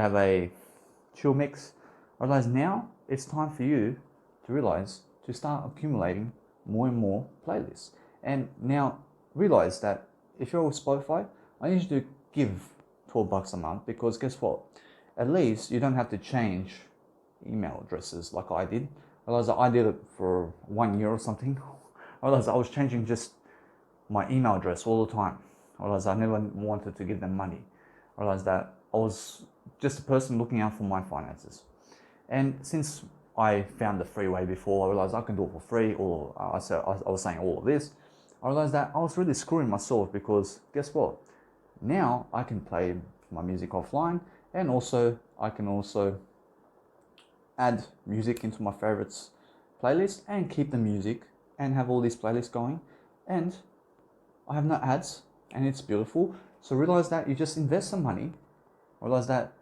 Speaker 2: have a chill mix. I realize now it's time for you to realize to start accumulating more and more playlists. And now realize that if you're with Spotify, I need you to give $12 a month, because guess what? At least you don't have to change email addresses like I did. I realized that I did it for 1 year or something. I realized I was changing just my email address all the time. I realized I never wanted to give them money. I realized that I was just a person looking out for my finances. And since I found the free way before, I realized I can do it for free, or I was saying all of this, I realized that I was really screwing myself, because guess what? Now I can play my music offline, and also I can also add music into my favorites playlist and keep the music and have all these playlists going, and I have no ads, and it's beautiful. So realize that you just invest some money. Realize that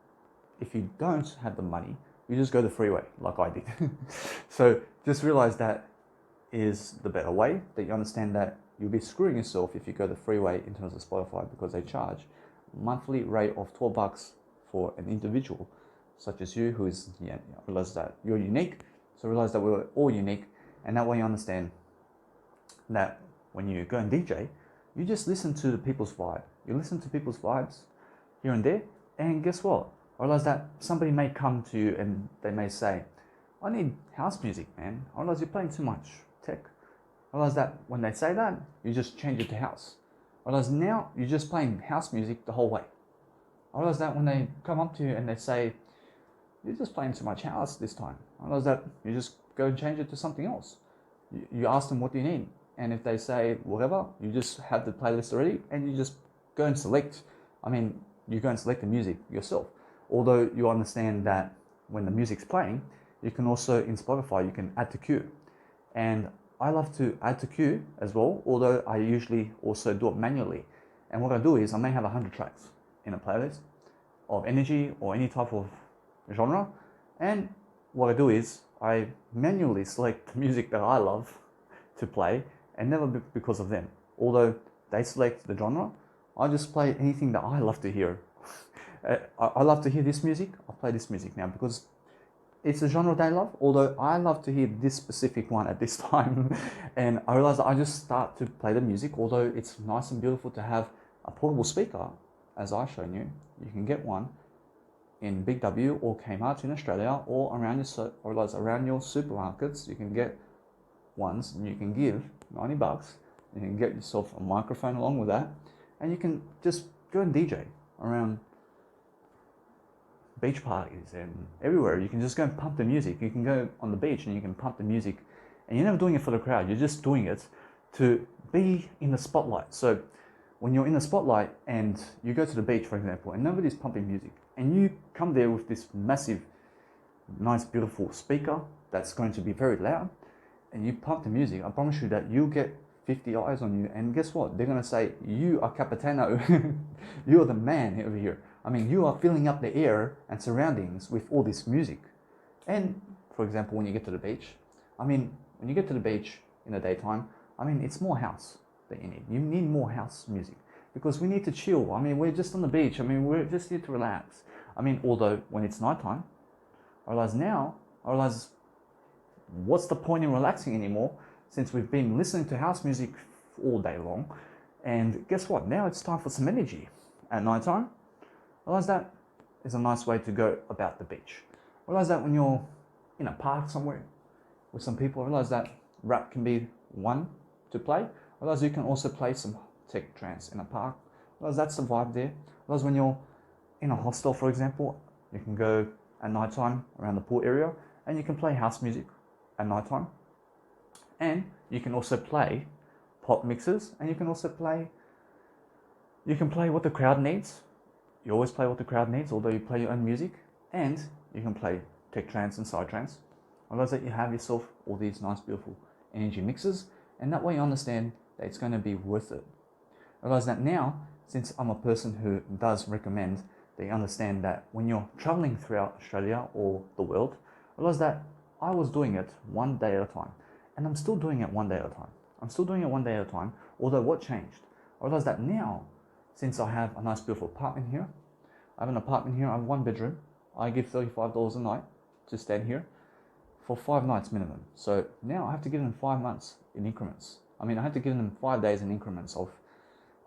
Speaker 2: if you don't have the money, you just go the free way like I did. So just realize that is the better way, that you understand that you'll be screwing yourself if you go the free way in terms of Spotify, because they charge monthly rate of $12 for an individual such as you, who is, realize that you're unique. So realize that we're all unique, and that way you understand that when you go and DJ, you just listen to the people's vibe. You listen to people's vibes here and there, and guess what? I realize that somebody may come to you and they may say, I need house music, man. I realize you're playing too much tech. I realize that when they say that, you just change it to house. I realize now you're just playing house music the whole way. I realize that when they come up to you and they say, you're just playing too much house this time, I realize that you just go and change it to something else. You ask them, what do you need? And if they say whatever, you just have the playlist already, and you just go and select. You go and select the music yourself. Although you understand that when the music's playing, you can also, in Spotify, you can add to queue. And I love to add to queue as well, although I usually also do it manually. And what I do is I may have 100 tracks in a playlist of energy or any type of genre. And what I do is I manually select the music that I love to play, and never because of them. Although they select the genre, I just play anything that I love to hear. I love to hear this music, I'll play this music now because it's a genre they love, although I love to hear this specific one at this time. And I realize that I just start to play the music, although it's nice and beautiful to have a portable speaker, as I've shown you. You can get one in Big W or Kmart in Australia, or around your supermarkets. You can get ones, and you can give $90. You can get yourself a microphone along with that, and you can just go and DJ around beach parties and everywhere. You can just go and pump the music. You can go on the beach and you can pump the music, and you're never doing it for the crowd. You're just doing it to be in the spotlight. So when you're in the spotlight and you go to the beach, for example, and nobody's pumping music, and you come there with this massive, nice, beautiful speaker that's going to be very loud, and you pump the music, I promise you that you'll get 50 eyes on you. And guess what? They're going to say, you are Capitano. You're the man over here. You are filling up the air and surroundings with all this music. And for example, when you get to the beach, when you get to the beach in the daytime, it's more house that you need. You need more house music, because we need to chill. We're just on the beach. We're just here to relax. Although when it's nighttime, I realize what's the point in relaxing anymore, since we've been listening to house music all day long. And guess what? Now it's time for some energy at nighttime. I realize that is a nice way to go about the beach. I realize that when you're in a park somewhere with some people, I realize that rap can be one to play. I realize you can also play some tech trance in a park. I realize that's the vibe there. I realize when you're in a hostel, for example, you can go at nighttime around the pool area, and you can play house music at nighttime. And you can also play pop mixes, and you can also play what the crowd needs. You always play what the crowd needs, although you play your own music. And you can play tech trance and side trance. I realize that you have yourself all these nice, beautiful energy mixes, and that way you understand that it's going to be worth it. I realize that now, since I'm a person who does recommend that you understand that when you're traveling throughout Australia or the world, I realize that I was doing it one day at a time, and I'm still doing it one day at a time. Although what changed? I realize that now, since I have a nice, beautiful apartment here, I have one bedroom. I give $35 a night to stand here for 5 nights minimum. So now I have to give them 5 months in increments. I mean, I have to give them 5 days in increments of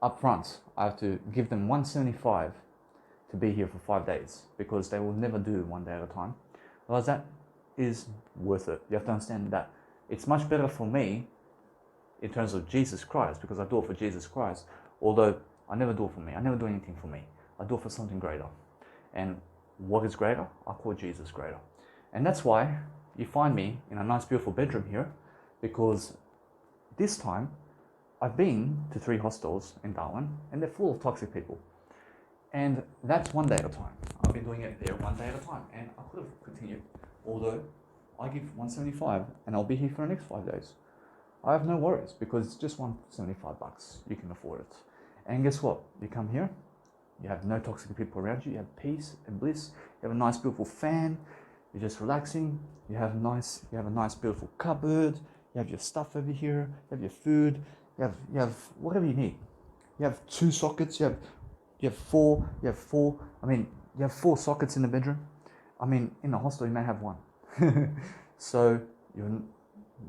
Speaker 2: upfront. I have to give them 175 to be here for 5 days because they will never do 1 day at a time. Otherwise, that is worth it. You have to understand that it's much better for me in terms of Jesus Christ because I do it for Jesus Christ. Although I never do it for me. I never do anything for me. I do it for something greater. And what is greater? I call Jesus greater. And that's why you find me in a nice beautiful bedroom here, because this time I've been to 3 hostels in Darwin and they're full of toxic people. And that's 1 day at a time. I've been doing it there 1 day at a time, and I could have continued. Although I give 175 and I'll be here for the next 5 days. I have no worries because it's just 175 bucks. You can afford it. And guess what? You come here, you have no toxic people around you, you have peace and bliss, you have a nice beautiful fan, you're just relaxing, you have a nice beautiful cupboard, you have your stuff over here, you have your food, you have whatever you need. You have 2 sockets, you have 4, you have 4 sockets in the bedroom. I mean, in the hostel you may have 1. So you're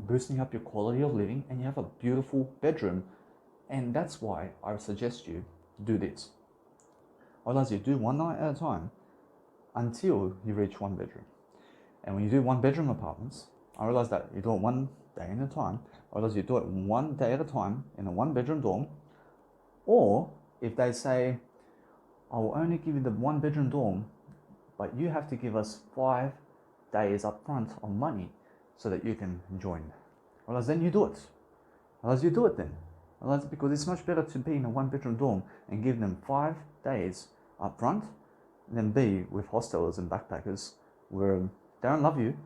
Speaker 2: boosting up your quality of living and you have a beautiful bedroom. And that's why I suggest you do this. Otherwise, you do 1 night at a time until you reach 1 bedroom. And when you do 1 bedroom apartments, I realize that you do it 1 day at a time. Otherwise, you do it 1 day at a time in a 1 bedroom dorm. Or if they say, I will only give you the 1 bedroom dorm, but you have to give us 5 days up front of money so that you can join. Otherwise, then you do it. Otherwise, you do it then. Otherwise, because it's much better to be in a 1 bedroom dorm and give them 5 days up front than be with hostelers and backpackers where they don't love you,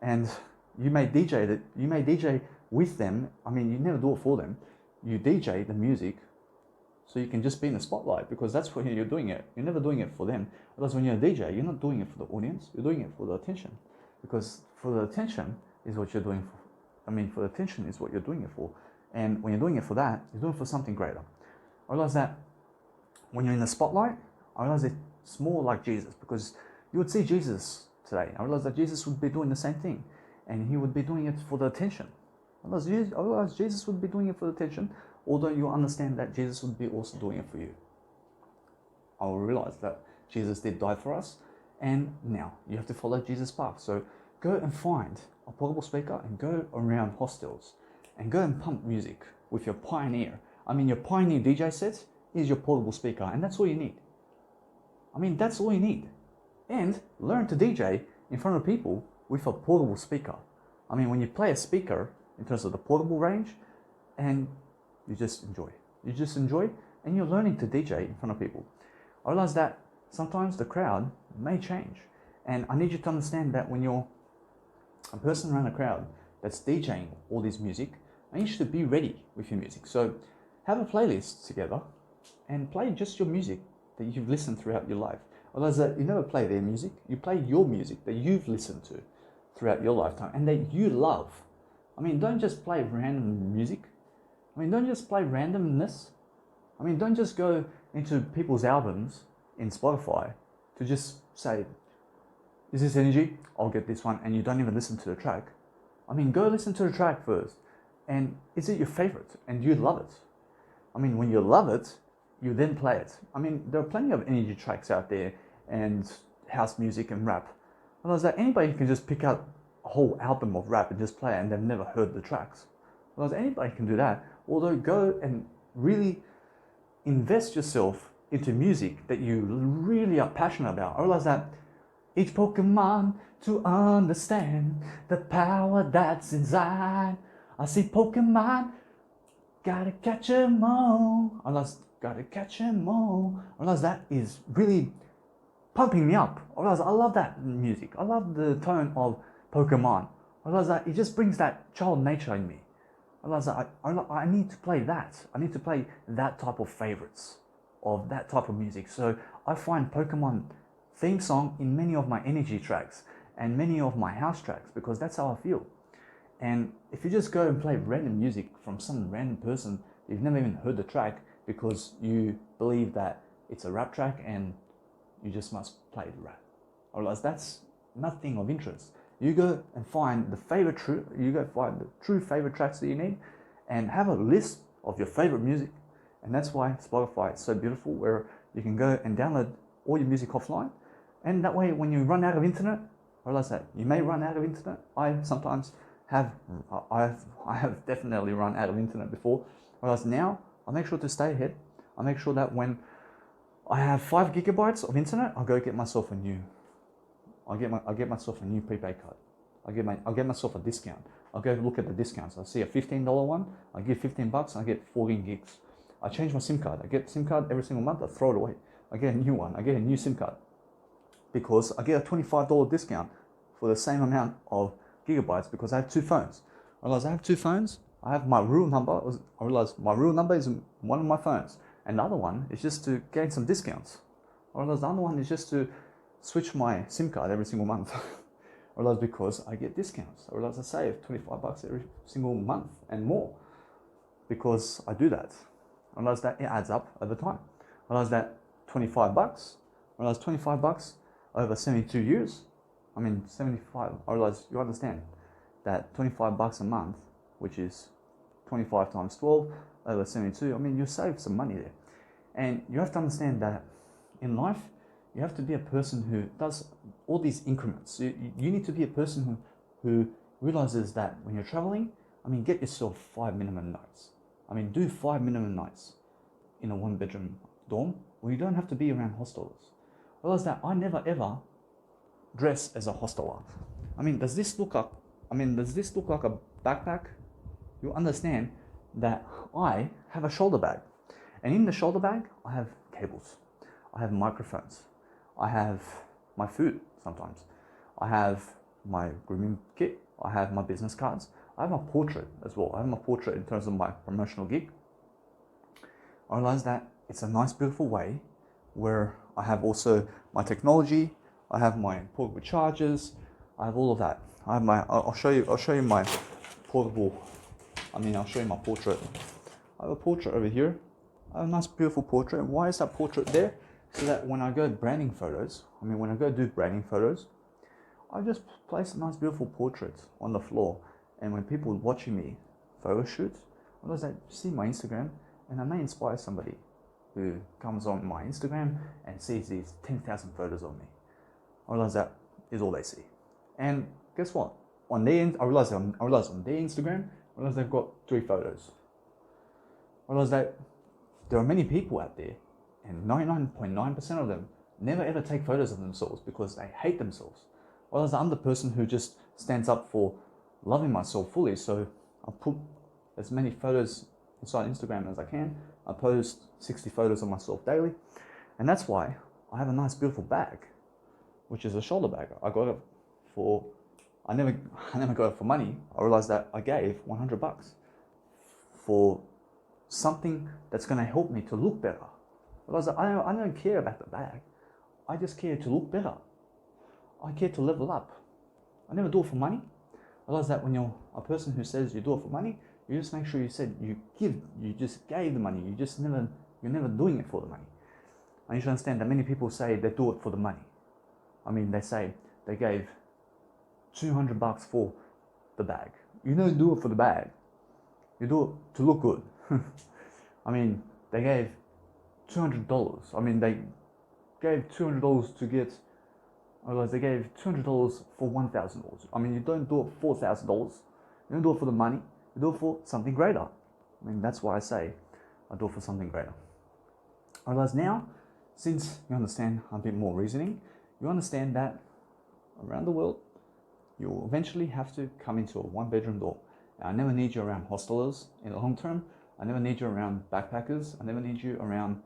Speaker 2: and you may DJ with them. I mean, you never do it for them. You DJ the music so you can just be in the spotlight, because that's where you're doing it. You're never doing it for them. Otherwise, when you're a DJ, you're not doing it for the audience. You're doing it for the attention, because for the attention is what you're doing for. I mean, for the attention is what you're doing it for. And when you're doing it for that, you're doing it for something greater. I realize that when you're in the spotlight, I realize it's more like Jesus, because you would see Jesus today. I realize that Jesus would be doing the same thing, and he would be doing it for the attention. I realize Jesus would be doing it for the attention, although you understand that Jesus would be also doing it for you. I will realize that Jesus did die for us, and now you have to follow Jesus' path. So go and find a portable speaker and go around hostels and go and pump music with your Pioneer. I mean, your Pioneer DJ set is your portable speaker, and that's all you need. I mean, that's all you need. And learn to DJ in front of people with a portable speaker. I mean, when you play a speaker in terms of the portable range, and you just enjoy. You just enjoy, and you're learning to DJ in front of people. I realize that sometimes the crowd may change, and I need you to understand that when you're a person around a crowd that's DJing all this music, I need you to be ready with your music. So have a playlist together and play just your music that you've listened throughout your life. Otherwise, you never play their music. You play your music that you've listened to throughout your lifetime and that you love. I mean, don't just play random music. I mean, don't just play randomness. I mean, don't just go into people's albums in Spotify to just say, is this energy? I'll get this one, and you don't even listen to the track. I mean, go listen to the track first. And is it your favorite? And you love it. I mean, when you love it, you then play it. I mean, there are plenty of energy tracks out there and house music and rap. Otherwise, that anybody can just pick out a whole album of rap and just play it, and they've never heard the tracks. Otherwise, anybody can do that. Although, go and really invest yourself into music that you really are passionate about. I realize that each Pokemon to understand the power that's inside. I see Pokemon, gotta catch 'em all. I realize, gotta catch 'em all. I realize that is really pumping me up. I realize I love that music. I love the tone of Pokemon. I realize that it just brings that child nature in me. I realize that I need to play that. I need to play that type of favorites of that type of music. So I find Pokemon theme song in many of my energy tracks and many of my house tracks, because that's how I feel. And if you just go and play random music from some random person, you've never even heard the track because you believe that it's a rap track and you just must play the rap. I realize that's nothing of interest.
Speaker 3: You go and find the true favorite tracks that you need, and have a list of your favorite music. And that's why Spotify is so beautiful, where you can go and download all your music offline, and that way when you run out of internet, realize that you may run out of internet. I sometimes have, I have definitely run out of internet before. Whereas now I make sure to stay ahead. I make sure that when I have 5 gigabytes of internet, I'll go get myself a new. I'll get myself a new prepaid card. I'll get myself a discount. I'll go look at the discounts. I see a $15 one. I give $15. I get 14 gigs. I change my SIM card. I get SIM card every single month. I throw it away. I get a new one. I get a new SIM card because I get a $25 discount for the same amount of gigabytes because I have 2 phones. I realize I have 2 phones. I have my real number. I realize my real number is one of my phones, and the other one is just to gain some discounts. I realize the other one is just to switch my SIM card every single month. I realize because I get discounts. I realize I save $25 every single month and more because I do that. I realize that it adds up over time. I realize that $25. I realize $25 over 72 years. I mean 75. I realize you understand that $25 a month, which is 25 times 12 over 72. I mean you save some money there, and you have to understand that in life you have to be a person who does all these increments. You need to be a person who realizes that when you're traveling, I mean, get yourself 5 minimum nights. I mean, do 5 minimum nights in a 1-bedroom dorm where you don't have to be around hostelers. Realize that I never ever dress as a hosteler. I mean, does this look like a backpack? You understand that I have a shoulder bag, and in the shoulder bag I have cables, I have microphones, I have my food sometimes, I have my grooming kit, I have my business cards, I have my portrait as well. I have my portrait in terms of my promotional gig. I realize that it's a nice, beautiful way where I have also my technology, I have my portable chargers, I have all of that. I have my. I'll show you my portable. I'll show you my portrait. I have a portrait over here. I have a nice, beautiful portrait. And why is that portrait there? So that when I go branding photos, when I go do branding photos, I just place a nice, beautiful portrait on the floor. And when people are watching me photo shoot, I realize they see my Instagram, and I may inspire somebody who comes on my Instagram and sees these 10,000 photos of me. I realize that is all they see. And guess what? I realize on their Instagram, I realize they've got 3 photos. I realize that there are many people out there, and 99.9% of them never ever take photos of themselves because they hate themselves. Whereas I'm the person who just stands up for loving myself fully. So I put as many photos inside Instagram as I can. I post 60 photos of myself daily. And that's why I have a nice, beautiful bag, which is a shoulder bag. I never got it for money. I realized that I gave $100 for something that's going to help me to look better. Because I don't care about the bag. I just care to look better. I care to level up. I never do it for money. I realize that when you're a person who says you do it for money, you just make sure you just gave the money. You're never doing it for the money. And you should understand that many people say they do it for the money. They say they gave $200 for the bag. You don't do it for the bag. You do it to look good. They gave $200. They gave $200 to get. I realized they gave $200 for $1,000. You don't do it for $4,000. You don't do it for the money. You do it for something greater. That's why I say I do it for something greater. I realize now, since you understand a bit more reasoning, you understand that around the world, you'll eventually have to come into a 1-bedroom dorm. I never need you around hostelers in the long term. I never need you around backpackers. I never need you around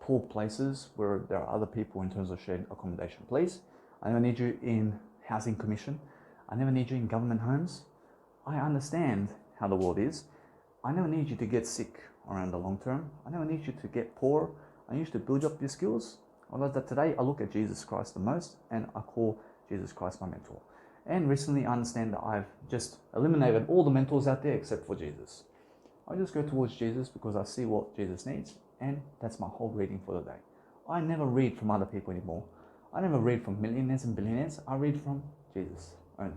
Speaker 3: poor places where there are other people in terms of shared accommodation. Please. I never need you in housing commission. I never need you in government homes. I understand how the world is. I never need you to get sick around the long term. I never need you to get poor. I need you to build up your skills. I realize that today I look at Jesus Christ the most, and I call Jesus Christ my mentor. And recently I understand that I've just eliminated all the mentors out there except for Jesus. I just go towards Jesus because I see what Jesus needs, and that's my whole reading for the day. I never read from other people anymore. I never read from millionaires and billionaires. I read from Jesus only.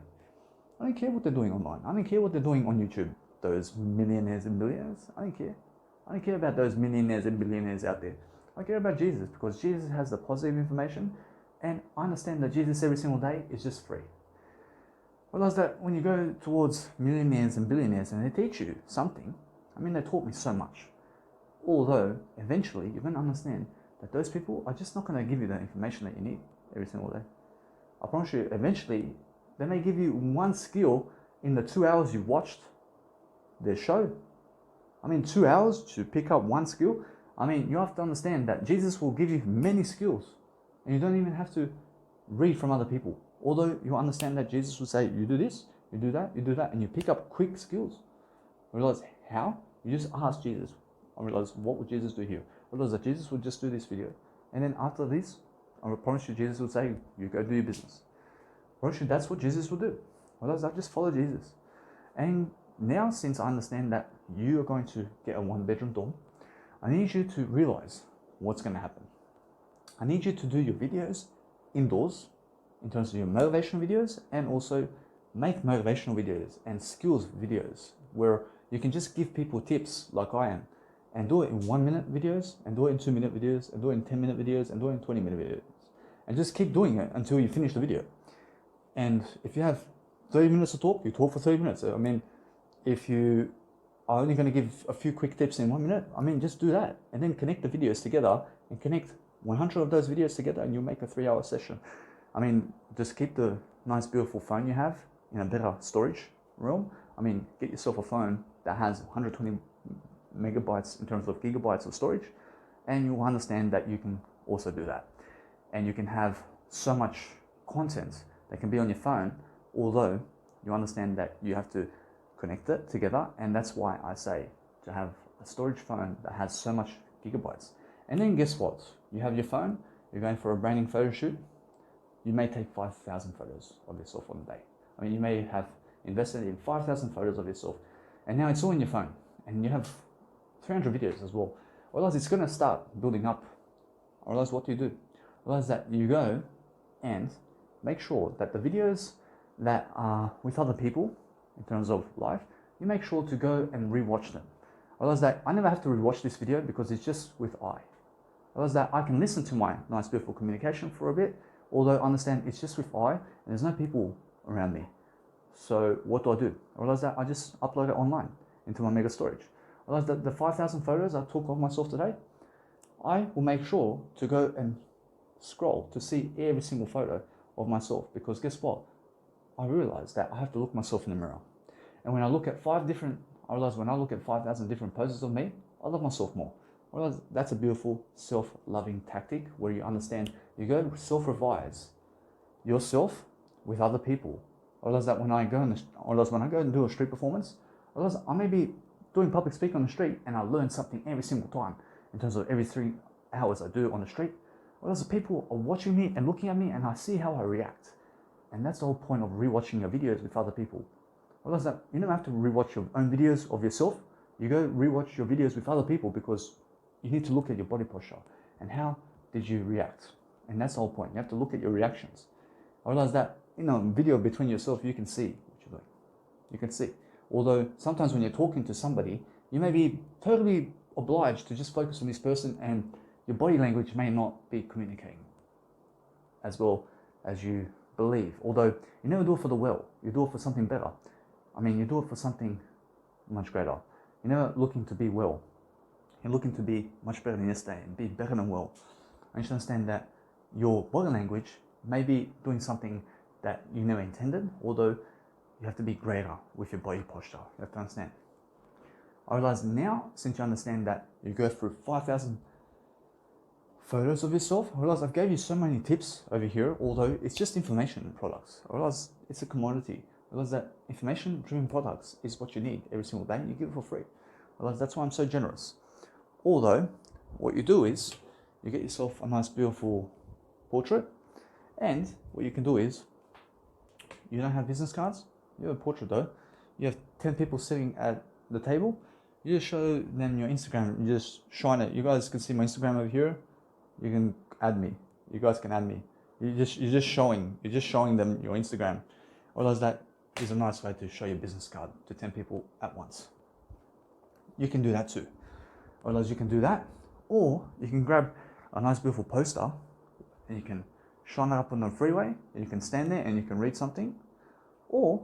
Speaker 3: I don't care what they're doing online. I don't care what they're doing on YouTube. Those millionaires and billionaires, I don't care. I don't care about those millionaires and billionaires out there. I care about Jesus, because Jesus has the positive information, and I understand that Jesus every single day is just free. Realize that when you go towards millionaires and billionaires and they teach you something, I mean, they taught me so much. Although eventually you're going to understand that those people are just not going to give you the information that you need every single day. I promise you, eventually they may give you one skill in the 2 hours you watched their show. I mean, 2 hours to pick up one skill. I mean, you have to understand that Jesus will give you many skills, and you don't even have to read from other people. Although you understand that Jesus will say, you do this, you do that, you do that, and you pick up quick skills. Realize how? You just ask Jesus. I realize, what would Jesus do here? I realize that Jesus would just do this video. And then after this, I promise you, Jesus would say, you go do your business. I promise you, that's what Jesus will do. I realize, I just follow Jesus. And now, since I understand that you are going to get a 1-bedroom dorm, I need you to realize what's going to happen. I need you to do your videos indoors, in terms of your motivational videos, and also make motivational videos and skills videos where you can just give people tips like I am, and do it in 1-minute videos, and do it in 2-minute videos, and do it in 10-minute videos, and do it in 20-minute videos, and just keep doing it until you finish the video. And if you have 30 minutes to talk, you talk for 30 minutes. I mean, if you are only going to give a few quick tips in 1 minute, I mean, just do that, and then connect the videos together, and connect 100 of those videos together, and you'll make a 3-hour session. I mean, just keep the nice, beautiful phone you have in a better storage realm. I mean, get yourself a phone that has 120 megabytes in terms of gigabytes of storage, and you'll understand that you can also do that. And you can have so much content that can be on your phone, although you understand that you have to connect it together. And that's why I say to have a storage phone that has so much gigabytes. And then guess what? You have your phone, you're going for a branding photo shoot, you may take 5,000 photos of yourself on the day. I mean, you may have invested in 5,000 photos of yourself, and now it's all in your phone, and you have 300 videos as well. Otherwise, it's going to start building up. Otherwise, what do you do? Otherwise, that you go and make sure that the videos that are with other people, in terms of life, you make sure to go and rewatch them. Otherwise, that I never have to rewatch this video because it's just with I. Otherwise, that I can listen to my nice, beautiful communication for a bit, although I understand it's just with I, and there's no people around me. So what do? I realize that I just upload it online into my mega storage. I realize that the 5,000 photos I took of myself today, I will make sure to go and scroll to see every single photo of myself, because guess what? I realize that I have to look myself in the mirror. And when I look at I realize when I look at 5,000 different poses of me, I love myself more. I realize that's a beautiful self-loving tactic where you understand, you go self-revise yourself with other people. I realize that when I go and do a street performance, I realize I may be doing public speaking on the street and I learn something every single time in terms of every 3 hours I do on the street. I realize people are watching me and looking at me, and I see how I react. And that's the whole point of rewatching your videos with other people. I realize that you don't have to rewatch your own videos of yourself. You go rewatch your videos with other people, because you need to look at your body posture and how did you react. And that's the whole point. You have to look at your reactions. I realize that in a video between yourself, you can see what you're doing. You can see. Although sometimes when you're talking to somebody, you may be totally obliged to just focus on this person, and your body language may not be communicating as well as you believe. Although you never do it for the well, you do it for something better. I mean, you do it for something much greater. You're never looking to be well. You're looking to be much better than yesterday and be better than well. And you should understand that your body language may be doing something that you never intended, although you have to be greater with your body posture. You have to understand. I realize now, since you understand that you go through 5,000 photos of yourself, I realize I've gave you so many tips over here, although it's just information products. I realize it's a commodity. I realize that information-driven products is what you need every single day, and you give it for free. I realize that's why I'm so generous. Although, what you do is, you get yourself a nice, beautiful portrait, and what you can do is, you don't have business cards, you have a portrait though, you have 10 people sitting at the table, you just show them your Instagram, you just shine it. You guys can see my Instagram over here, you can add me, you guys can add me. You're just showing them your Instagram. Realize that is a nice way to show your business card to 10 people at once. You can do that too. Otherwise, you can do that, or you can grab a nice beautiful poster and you can shine it up on the freeway and you can stand there and you can read something, or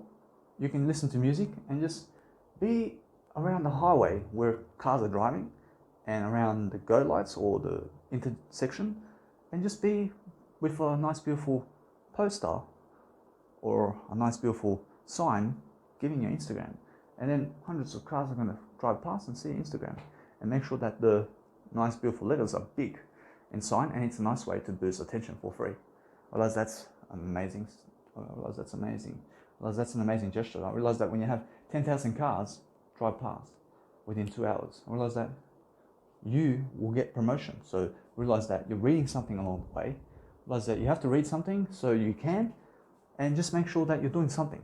Speaker 3: you can listen to music and just be around the highway where cars are driving and around the go lights or the intersection, and just be with a nice beautiful poster or a nice beautiful sign giving you Instagram, and then hundreds of cars are going to drive past and see Instagram, and make sure that the nice beautiful letters are big and sign, and it's a nice way to boost attention for free. I realize that's amazing. I realize that's amazing. I realize that's an amazing gesture. I realize that when you have 10,000 cars drive past within 2 hours, I realize that you will get promotion. So realize that you're reading something along the way. Realize that you have to read something so you can, and just make sure that you're doing something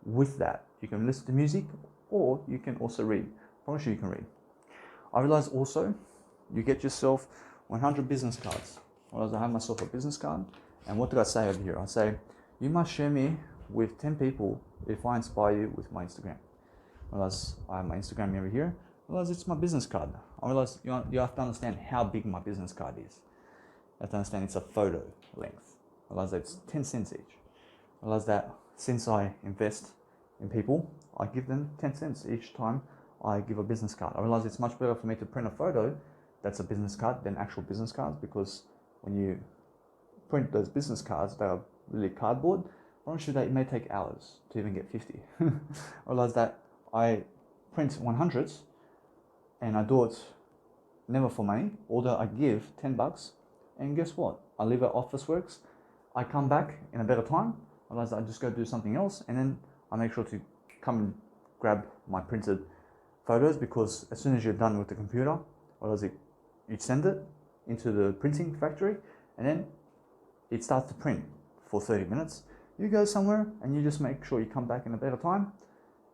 Speaker 3: with that. You can listen to music, or you can also read. I promise you can read. I realize also you get yourself 100 business cards. I realize I have myself a business card, and what did I say over here? I say, you must share me with 10 people if I inspire you with my Instagram. I realize I have my Instagram over here. I realize it's my business card. I realize you have to understand how big my business card is. You have to understand it's a photo length. I realize that it's 10 cents each. I realize that since I invest in people, I give them 10 cents each time I give a business card. I realize it's much better for me to print a photo that's a business card than actual business cards, because when you print those business cards, they are really cardboard. I promise you that it may take hours to even get 50. I realize that I print 100s and I do it never for money, although I give 10 bucks, and guess what? I leave at Officeworks, I come back in a better time, I realize that I just go do something else, and then I make sure to come and grab my printed photos, because as soon as you're done with the computer, you send it into the printing factory, and then it starts to print for 30 minutes. You go somewhere and you just make sure you come back in a better time,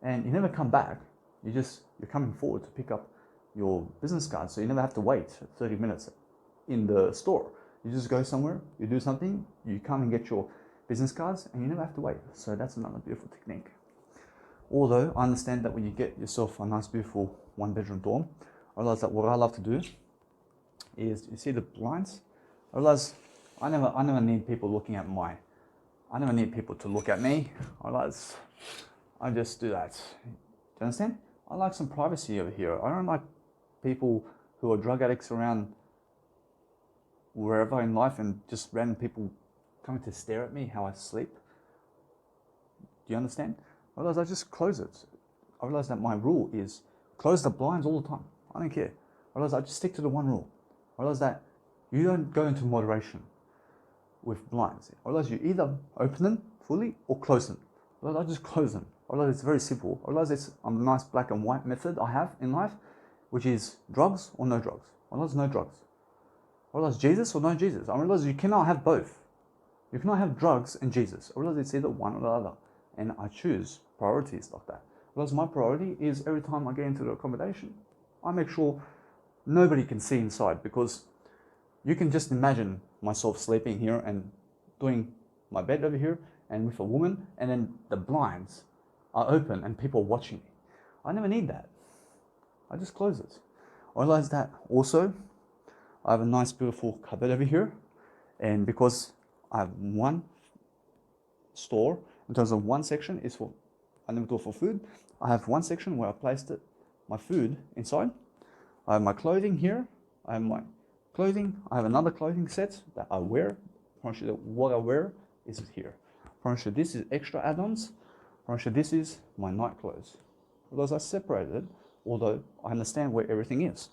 Speaker 3: and you never come back, you're coming forward to pick up your business card, so you never have to wait 30 minutes in the store. You just go somewhere, you do something, you come and get your business cards, and you never have to wait. So that's another beautiful technique. Although I understand that when you get yourself a nice beautiful 1-bedroom dorm, I realize that what I love to do is, you see the blinds? I realize I never need people looking at I never need people to look at me. I just do that. Do you understand? I like some privacy over here. I don't like people who are drug addicts around wherever in life, and just random people coming to stare at me how I sleep. Do you understand? I realize I just close it. I realize that my rule is close the blinds all the time. I don't care. I realize I just stick to the one rule. I realize that you don't go into moderation with blinds. I realize you either open them fully or close them. I realize I just close them. I realize it's very simple. I realize it's a nice black and white method I have in life, which is drugs or no drugs. I realize no drugs. I realize Jesus or no Jesus. I realize you cannot have both. You cannot have drugs and Jesus. I realize it's either one or the other. And I choose priorities like that. Because my priority is, every time I get into the accommodation, I make sure nobody can see inside, because you can just imagine myself sleeping here and doing my bed over here and with a woman, and then the blinds are open and people are watching me. I never need that. I just close it. I realize that also I have a nice beautiful cupboard over here, and because I have one store, in terms of one section is for, I never do it for food. I have one section where I placed my food inside. I have my clothing here. I have my clothing. I have another clothing set that I wear. I promise you that what I wear is here. I promise you this is extra add-ons. I promise you this is my night clothes. Because I separated it, although I understand where everything is.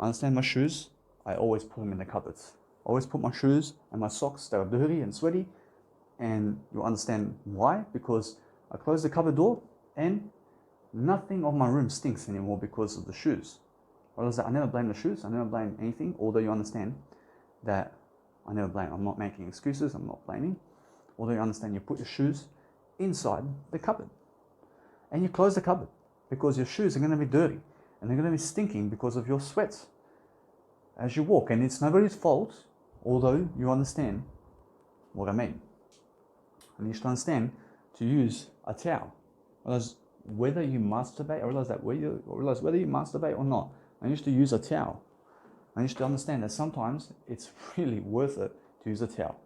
Speaker 3: I understand my shoes. I always put them in the cupboards. I always put my shoes and my socks that are dirty and sweaty. And you'll understand why, because I close the cupboard door and nothing of my room stinks anymore because of the shoes. I never blame the shoes, I never blame anything, although you understand that I never blame. I'm not making excuses, I'm not blaming. Although you understand, you put your shoes inside the cupboard and you close the cupboard, because your shoes are going to be dirty and they're going to be stinking because of your sweat as you walk, and it's nobody's fault, although you understand what I mean. I need you to understand to use a towel. I realize whether you masturbate, whether you masturbate or not, I need to use a towel. I need to understand that sometimes it's really worth it to use a towel.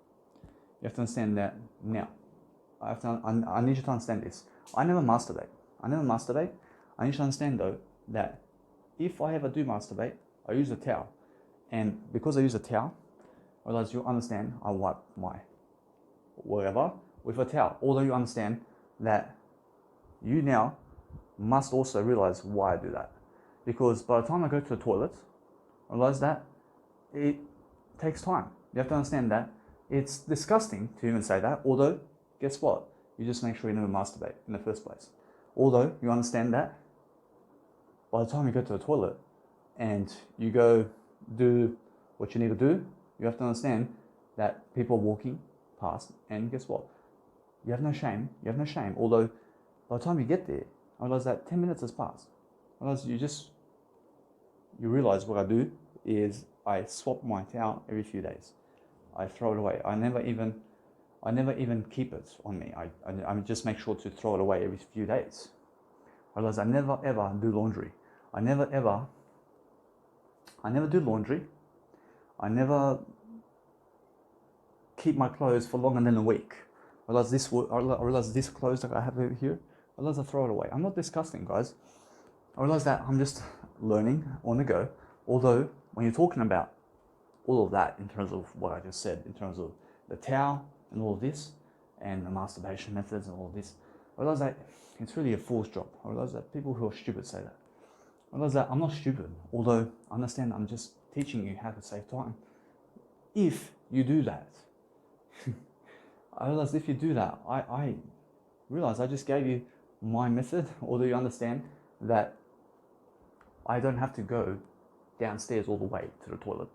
Speaker 3: You have to understand that now. I need you to understand this. I never masturbate. I need you to understand though that if I ever do masturbate, I use a towel. And because I use a towel, I realize you understand I wipe my whatever with a towel. Although you understand that you now must also realize why I do that. Because by the time I go to the toilet, I realize that it takes time. You have to understand that it's disgusting to even say that, although guess what? You just make sure you never masturbate in the first place. Although you understand that by the time you go to the toilet and you go do what you need to do, you have to understand that people are walking past, and guess what? You have no shame. Although by the time you get there, I realize that 10 minutes has passed. I realize you realize what I do is I swap my towel every few days. I throw it away. I never even keep it on me. I just make sure to throw it away every few days. I realize I never ever do laundry. I never do laundry. I never keep my clothes for longer than a week. I realize this clothes that I have over here, I realize I throw it away. I'm not disgusting, guys. I realize that I'm just learning on the go. Although, when you're talking about all of that in terms of what I just said, in terms of the towel and all of this, and the masturbation methods and all of this, I realize that it's really a fool's job. I realize that people who are stupid say that. I realize that I'm not stupid, although I understand I'm just teaching you how to save time. If you do that, I realize if you do that, I realize I just gave you my method, although you understand that I don't have to go downstairs all the way to the toilet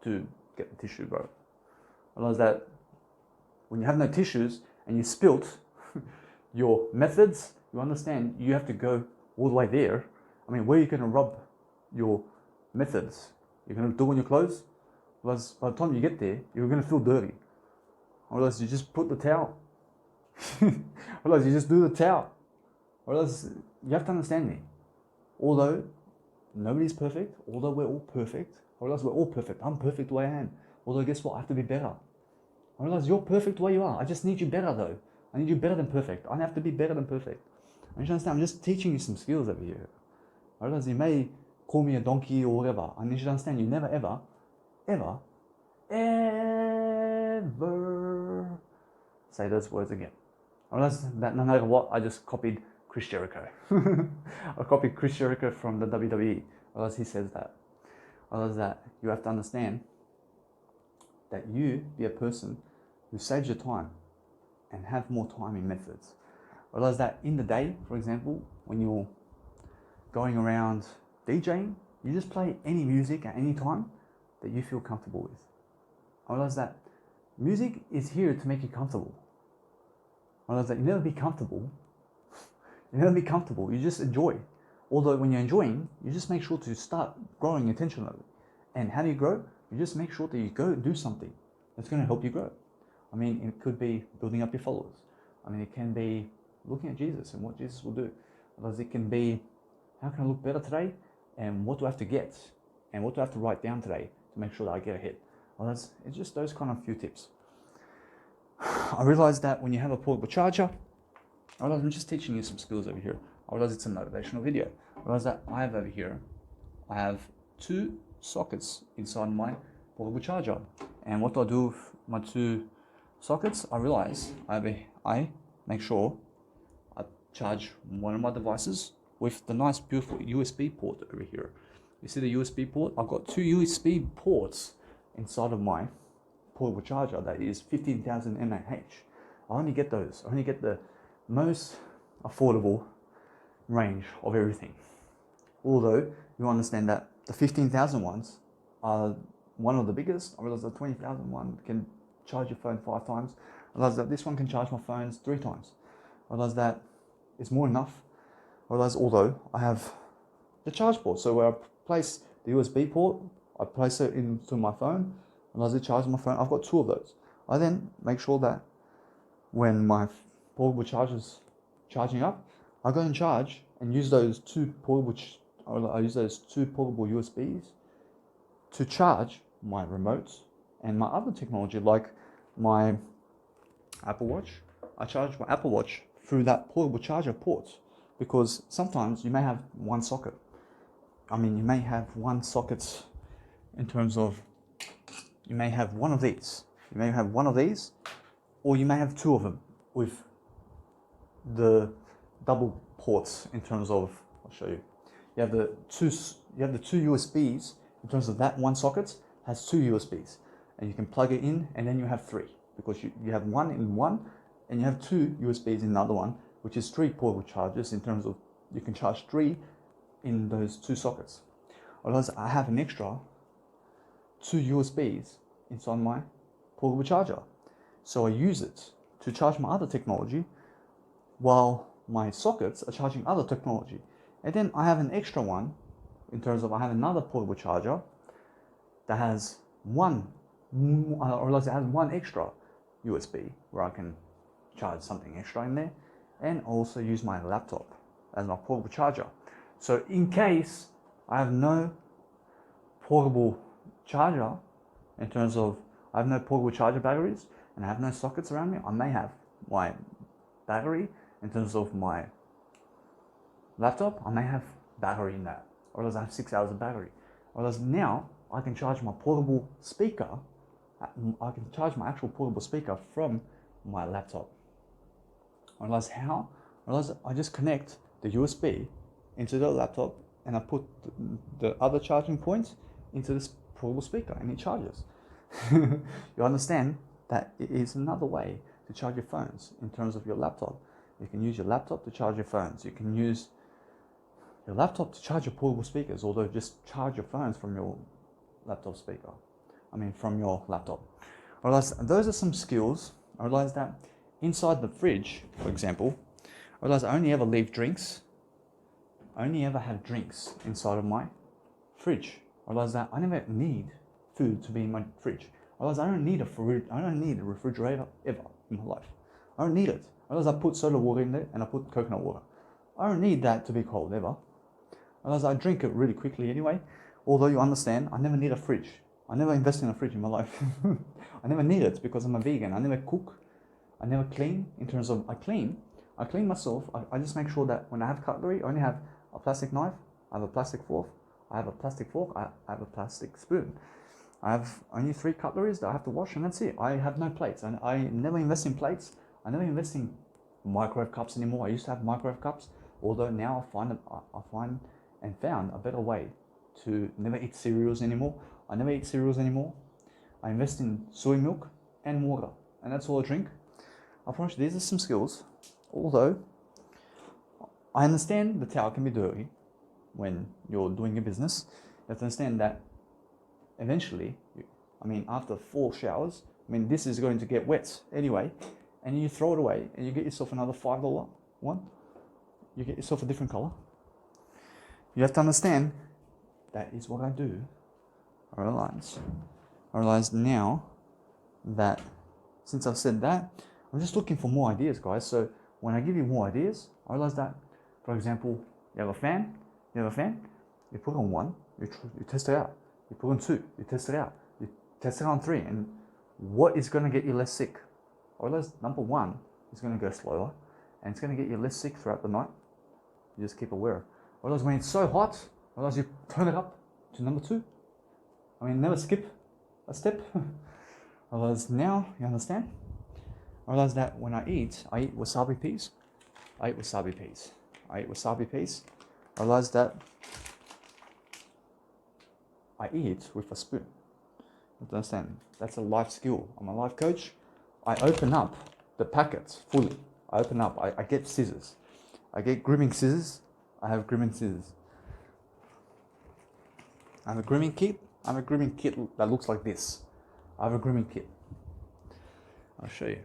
Speaker 3: to get the tissue, bro. I realize that when you have no tissues and you spilt your methods, you understand you have to go all the way there. I mean, where are you going to rub your methods? You're going to do on your clothes? Because by the time you get there, you're going to feel dirty. Otherwise, you just put the towel. Otherwise, you just do the towel. Otherwise, you have to understand me. Although nobody's perfect, although we're all perfect, I realize we're all perfect. I'm perfect the way I am. Although, guess what? I have to be better. I realize you're perfect the way you are. I just need you better, though. I need you better than perfect. I have to be better than perfect. I need you to understand, I'm just teaching you some skills over here. I realize you may call me a donkey or whatever. I need you to understand you never, ever say those words again. I realize that no matter what, I just copied Chris Jericho. I copied Chris Jericho from the WWE. I realize he says that. I realize that you have to understand that you be a person who saves your time and have more time in methods. I realize that in the day, for example, when you're going around DJing, you just play any music at any time that you feel comfortable with. I realize that music is here to make you comfortable. I realize that you never be comfortable. You just enjoy. Although when you're enjoying, you just make sure to start growing intentionally. And how do you grow? You just make sure that you go do something that's going to help you grow. I mean, it could be building up your followers. I mean, it can be looking at Jesus and what Jesus will do. Otherwise, it can be, how can I look better today? And what do I have to get? And what do I have to write down today to make sure that I get ahead? Otherwise, it's just those kind of few tips. I realize that when you have a portable charger, I realize I'm just teaching you some skills over here. I realize it's a motivational video. I realize that I have over here, I have 2 sockets inside my portable charger. And what do I do with my 2 sockets? I realize I make sure I charge one of my devices with the nice beautiful USB port over here. You see the USB port? I've got 2 USB ports inside of my portable charger that is 15,000 mAh. I only get those. I only get the most affordable range of everything. Although you understand that the 15,000 ones are one of the biggest. I realize the 20,000 one can charge your phone 5 times. I realize that this one can charge my phones 3 times. I realize that it's more enough. I realize although I have the charge port, so where I place the USB port, I place it into my phone, and as it charges my phone, I've got 2 of those. I then make sure that when my portable charger's charging up, I go and charge and use those two portable USBs to charge my remotes and my other technology like my Apple Watch. I charge my Apple Watch through that portable charger port because sometimes you may have one socket. I mean, you may have one socket in terms of, you may have one of these. You may have one of these, or you may have two of them with the double ports in terms of, I'll show you. You have the two USBs in terms of that one socket has two USBs, and you can plug it in, and then you have three because you have one in one, and you have two USBs in another one, which is three portable chargers in terms of you can charge three in those two sockets. Otherwise, I have an extra two USBs inside my portable charger. So I use it to charge my other technology while my sockets are charging other technology. And then I have an extra one in terms of I have another portable charger that has one extra USB where I can charge something extra in there, and also use my laptop as my portable charger. So in case I have no portable charger, in terms of I have no portable charger batteries and I have no sockets around me, I may have my battery in terms of my laptop, I may have battery in that, or else I have 6 hours of battery. Or else now I can charge my portable speaker, I can charge my actual portable speaker from my laptop. Or else how? Or else I just connect the USB into the laptop and I put the other charging points into this portable speaker and it charges. You understand that it is another way to charge your phones in terms of your laptop. You can use your laptop to charge your phones. You can use your laptop to charge your portable speakers, although just charge your phones from your laptop speaker. From your laptop. I realize those are some skills. I realize that inside the fridge, for example, I realize I only ever leave drinks. I only ever have drinks inside of my fridge. I realize that I never need food to be in my fridge. I realize I don't need a refrigerator ever in my life. I don't need it. I realize I put soda water in there and I put coconut water. I don't need that to be cold ever. I realize I drink it really quickly anyway. Although you understand, I never need a fridge. I never invest in a fridge in my life. I never need it because I'm a vegan. I never cook. I never clean. In terms of I clean myself. I just make sure that when I have cutlery, I only have a plastic knife, I have a plastic fork, I have a plastic fork, I have a plastic spoon. I have only 3 cutleries that I have to wash, and that's it. I have no plates, and I never invest in plates. I never invest in microwave cups anymore. I used to have microwave cups, although now I find and found a better way to never eat cereals anymore. I never eat cereals anymore. I invest in soy milk and water, and that's all I drink. I promise you, these are some skills. Although I understand the towel can be dirty when you're doing your business. You have to understand that eventually, after 4 showers, this is going to get wet anyway, and you throw it away and you get yourself another $5 one. You get yourself a different color. You have to understand that is what I do. I realize now that since I've said that, I'm just looking for more ideas, guys. So when I give you more ideas, I realize that, for example, you have a fan, you put on 1, you test it out. You put on 2, you test it out. You test it on 3, and what is going to get you less sick? I realize number 1 is going to go slower, and it's going to get you less sick throughout the night. You just keep aware. I realize when it's so hot, I realize you turn it up to number 2. Never skip a step. I realize now, you understand? I realize that when I eat wasabi peas. I eat wasabi peas. I realize that I eat with a spoon. You understand? That's a life skill. I'm a life coach. I open up the packets fully. I get scissors. I get grooming scissors. I have grooming scissors. I have a grooming kit. I have a grooming kit that looks like this. I have a grooming kit. I'll show you.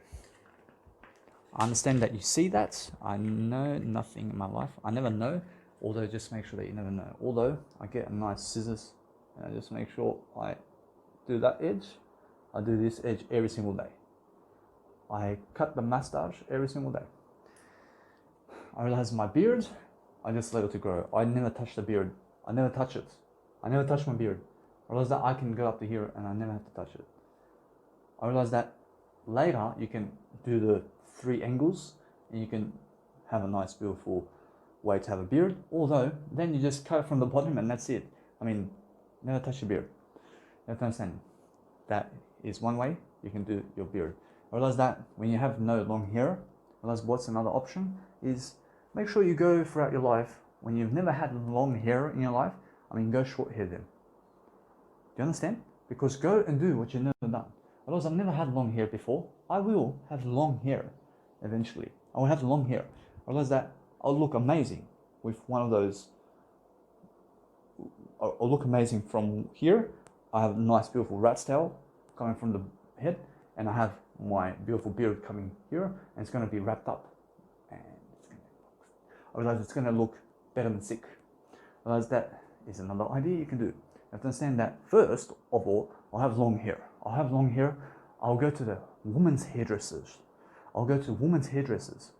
Speaker 3: I understand that you see that. I know nothing in my life. I never know, although just make sure that you never know. Although I get a nice scissors and I just make sure I do that edge. I do this edge every single day. I cut the mustache every single day. I realized my beard, I just let it grow. I never touch the beard. I never touch it. I never touch my beard. I realized that I can go up to here and I never have to touch it. I realized that later you can do the 3 angles and you can have a nice beautiful way to have a beard. Although then you just cut it from the bottom and that's it. I mean, never touch your beard. You have to understand that is one way you can do your beard. I realize that when you have no long hair, realize what's another option is make sure you go throughout your life when you've never had long hair in your life. I mean, go short hair then. Do you understand? Because go and do what you've never done. Otherwise, I've never had long hair before. I will have long hair eventually. I will have long hair. I realize that I'll look amazing with one of those. I'll look amazing from here. I have a nice, beautiful rat's tail coming from the head, and I have my beautiful beard coming here, and it's going to be wrapped up. And I realize it's going to look better than sick. I realize that is another idea you can do. You have to understand that first of all, I'll have long hair. I'll have long hair. I'll go to the women's hairdressers. I'll go to women's hairdressers.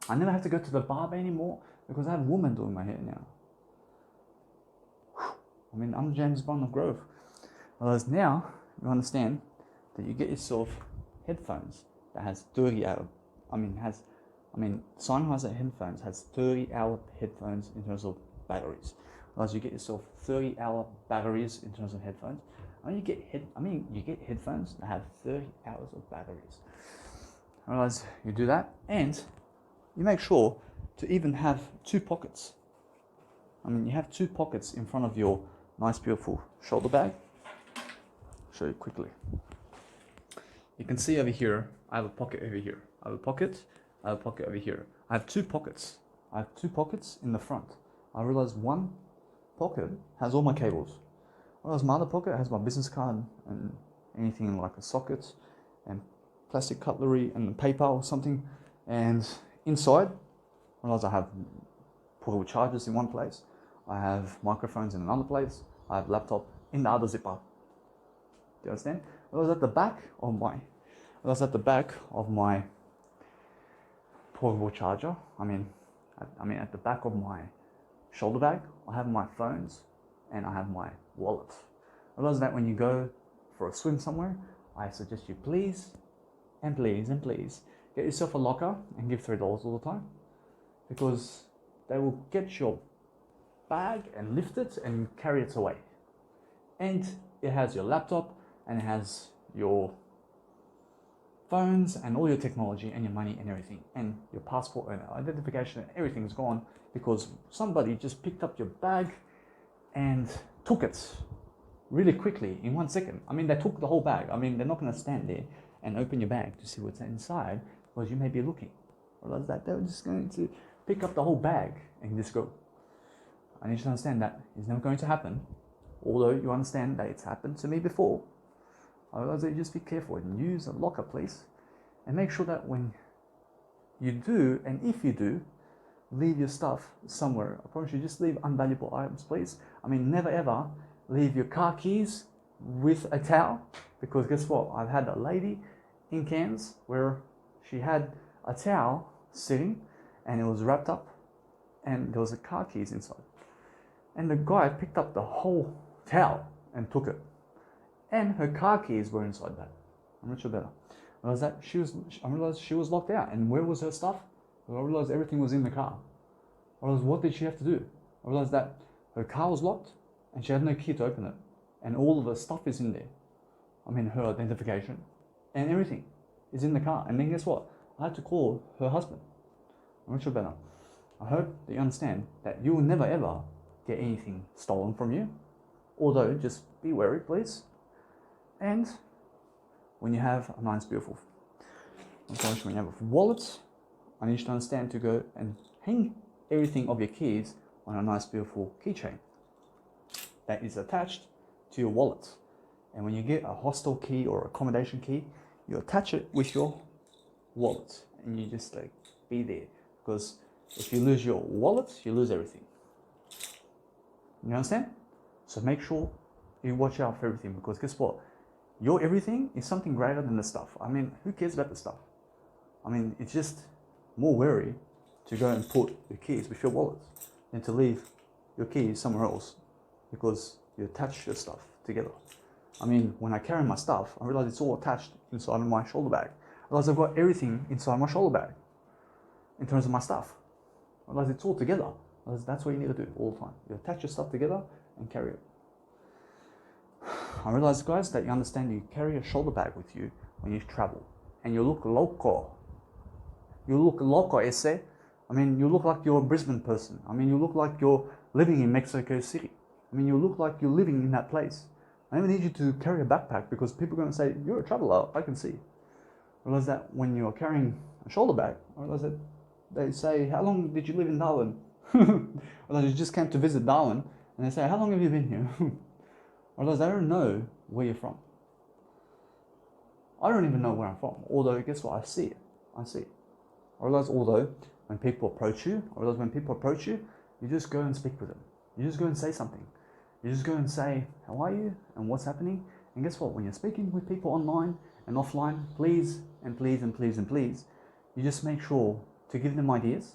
Speaker 3: I never have to go to the barber anymore because I have women doing my hair now. I mean, I'm James Bond of Grove. Whereas now, you understand that you get yourself headphones that has 30-hour, Sennheiser headphones has 30-hour headphones in terms of batteries. Whereas you get yourself 30-hour batteries in terms of headphones. You get headphones that have 30 hours of batteries. Whereas you do that, and you make sure to even have 2 pockets. You have 2 pockets in front of your nice, beautiful shoulder bag. I'll show you quickly. You can see over here, I have a pocket over here. I have a pocket over here. I have 2 pockets. I have 2 pockets in the front. I realize one pocket has all my cables. Whereas my other pocket has my business card and anything like a socket and plastic cutlery and paper or something. And inside, I have portable chargers in one place. I have microphones in another place. I have laptop in the other zipper. Do you understand? At the back of my portable charger. At the back of my shoulder bag, I have my phones and I have my wallet. I realize that when you go for a swim somewhere, I suggest you please get yourself a locker and give $3 all the time, because they will get your bag and lift it and carry it away. And it has your laptop and it has your phones and all your technology and your money and everything, and your passport and identification and everything's gone because somebody just picked up your bag and took it really quickly in 1 second. They took the whole bag. They're not going to stand there and open your bag to see what's inside because you may be looking. Realize that they're just going to pick up the whole bag and just go. I need you to understand that it's never going to happen, although you understand that it's happened to me before. I realize that you just be careful and use a locker, please, and make sure that when you do, and if you do, leave your stuff somewhere. I promise you, just leave unvaluable items, please. Never ever leave your car keys with a towel, because guess what? I've had a lady in Cairns where she had a towel sitting and it was wrapped up and there was a car keys inside. And the guy picked up the whole towel and took it. And her car keys were inside that. I'm not sure better. I realized she was locked out. And where was her stuff? I realized everything was in the car. I realized, what did she have to do? I realized that her car was locked and she had no key to open it. And all of her stuff is in there. Her identification and everything is in the car. And then guess what? I had to call her husband. I'm not sure better. I hope that you understand that you will never ever get anything stolen from you. Although, just be wary, please. And when you have a nice, beautiful, when you have a wallet, I need you to understand to go and hang everything of your keys on a nice, beautiful keychain that is attached to your wallet. And when you get a hostel key or accommodation key, you attach it with your wallet and you just be there. Because if you lose your wallet, you lose everything. You understand? So make sure you watch out for everything, because guess what? Your everything is something greater than the stuff. Who cares about the stuff? It's just more wary to go and put your keys with your wallet than to leave your keys somewhere else because you attach your stuff together. I mean, when I carry my stuff, I realize it's all attached inside of my shoulder bag. I realize I've got everything inside my shoulder bag in terms of my stuff. I realize it's all together. I realize that's what you need to do all the time. You attach your stuff together and carry it. I realize, guys, that you understand you carry a shoulder bag with you when you travel. And you look loco. You look loco, ese. I mean, you look like you're a Brisbane person. I mean, you look like you're living in Mexico City. I mean, you look like you're living in that place. I don't need you to carry a backpack because people are going to say, you're a traveler, I can see. I realize that when you're carrying a shoulder bag, I realize that they say, how long did you live in Darwin? Or you just came to visit Darwin, and they say, how long have you been here? I realize they don't know where you're from. I don't even know where I'm from, although guess what, I see it. I see it. I realize although when people approach you, you just go and speak with them. You just go and say something. You just go and say, how are you and what's happening? And guess what, when you're speaking with people online and offline, please and please and please and please, you just make sure to give them ideas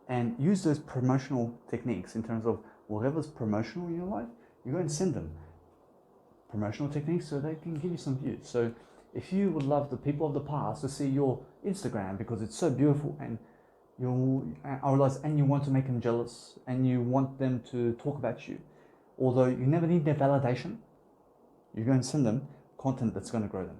Speaker 3: and use those promotional techniques in terms of whatever's promotional in your life, you go and send them promotional techniques so they can give you some views. So if you would love the people of the past to see your Instagram because it's so beautiful and I realize, and you want to make them jealous and you want them to talk about you, although you never need their validation, you go and send them content that's going to grow them.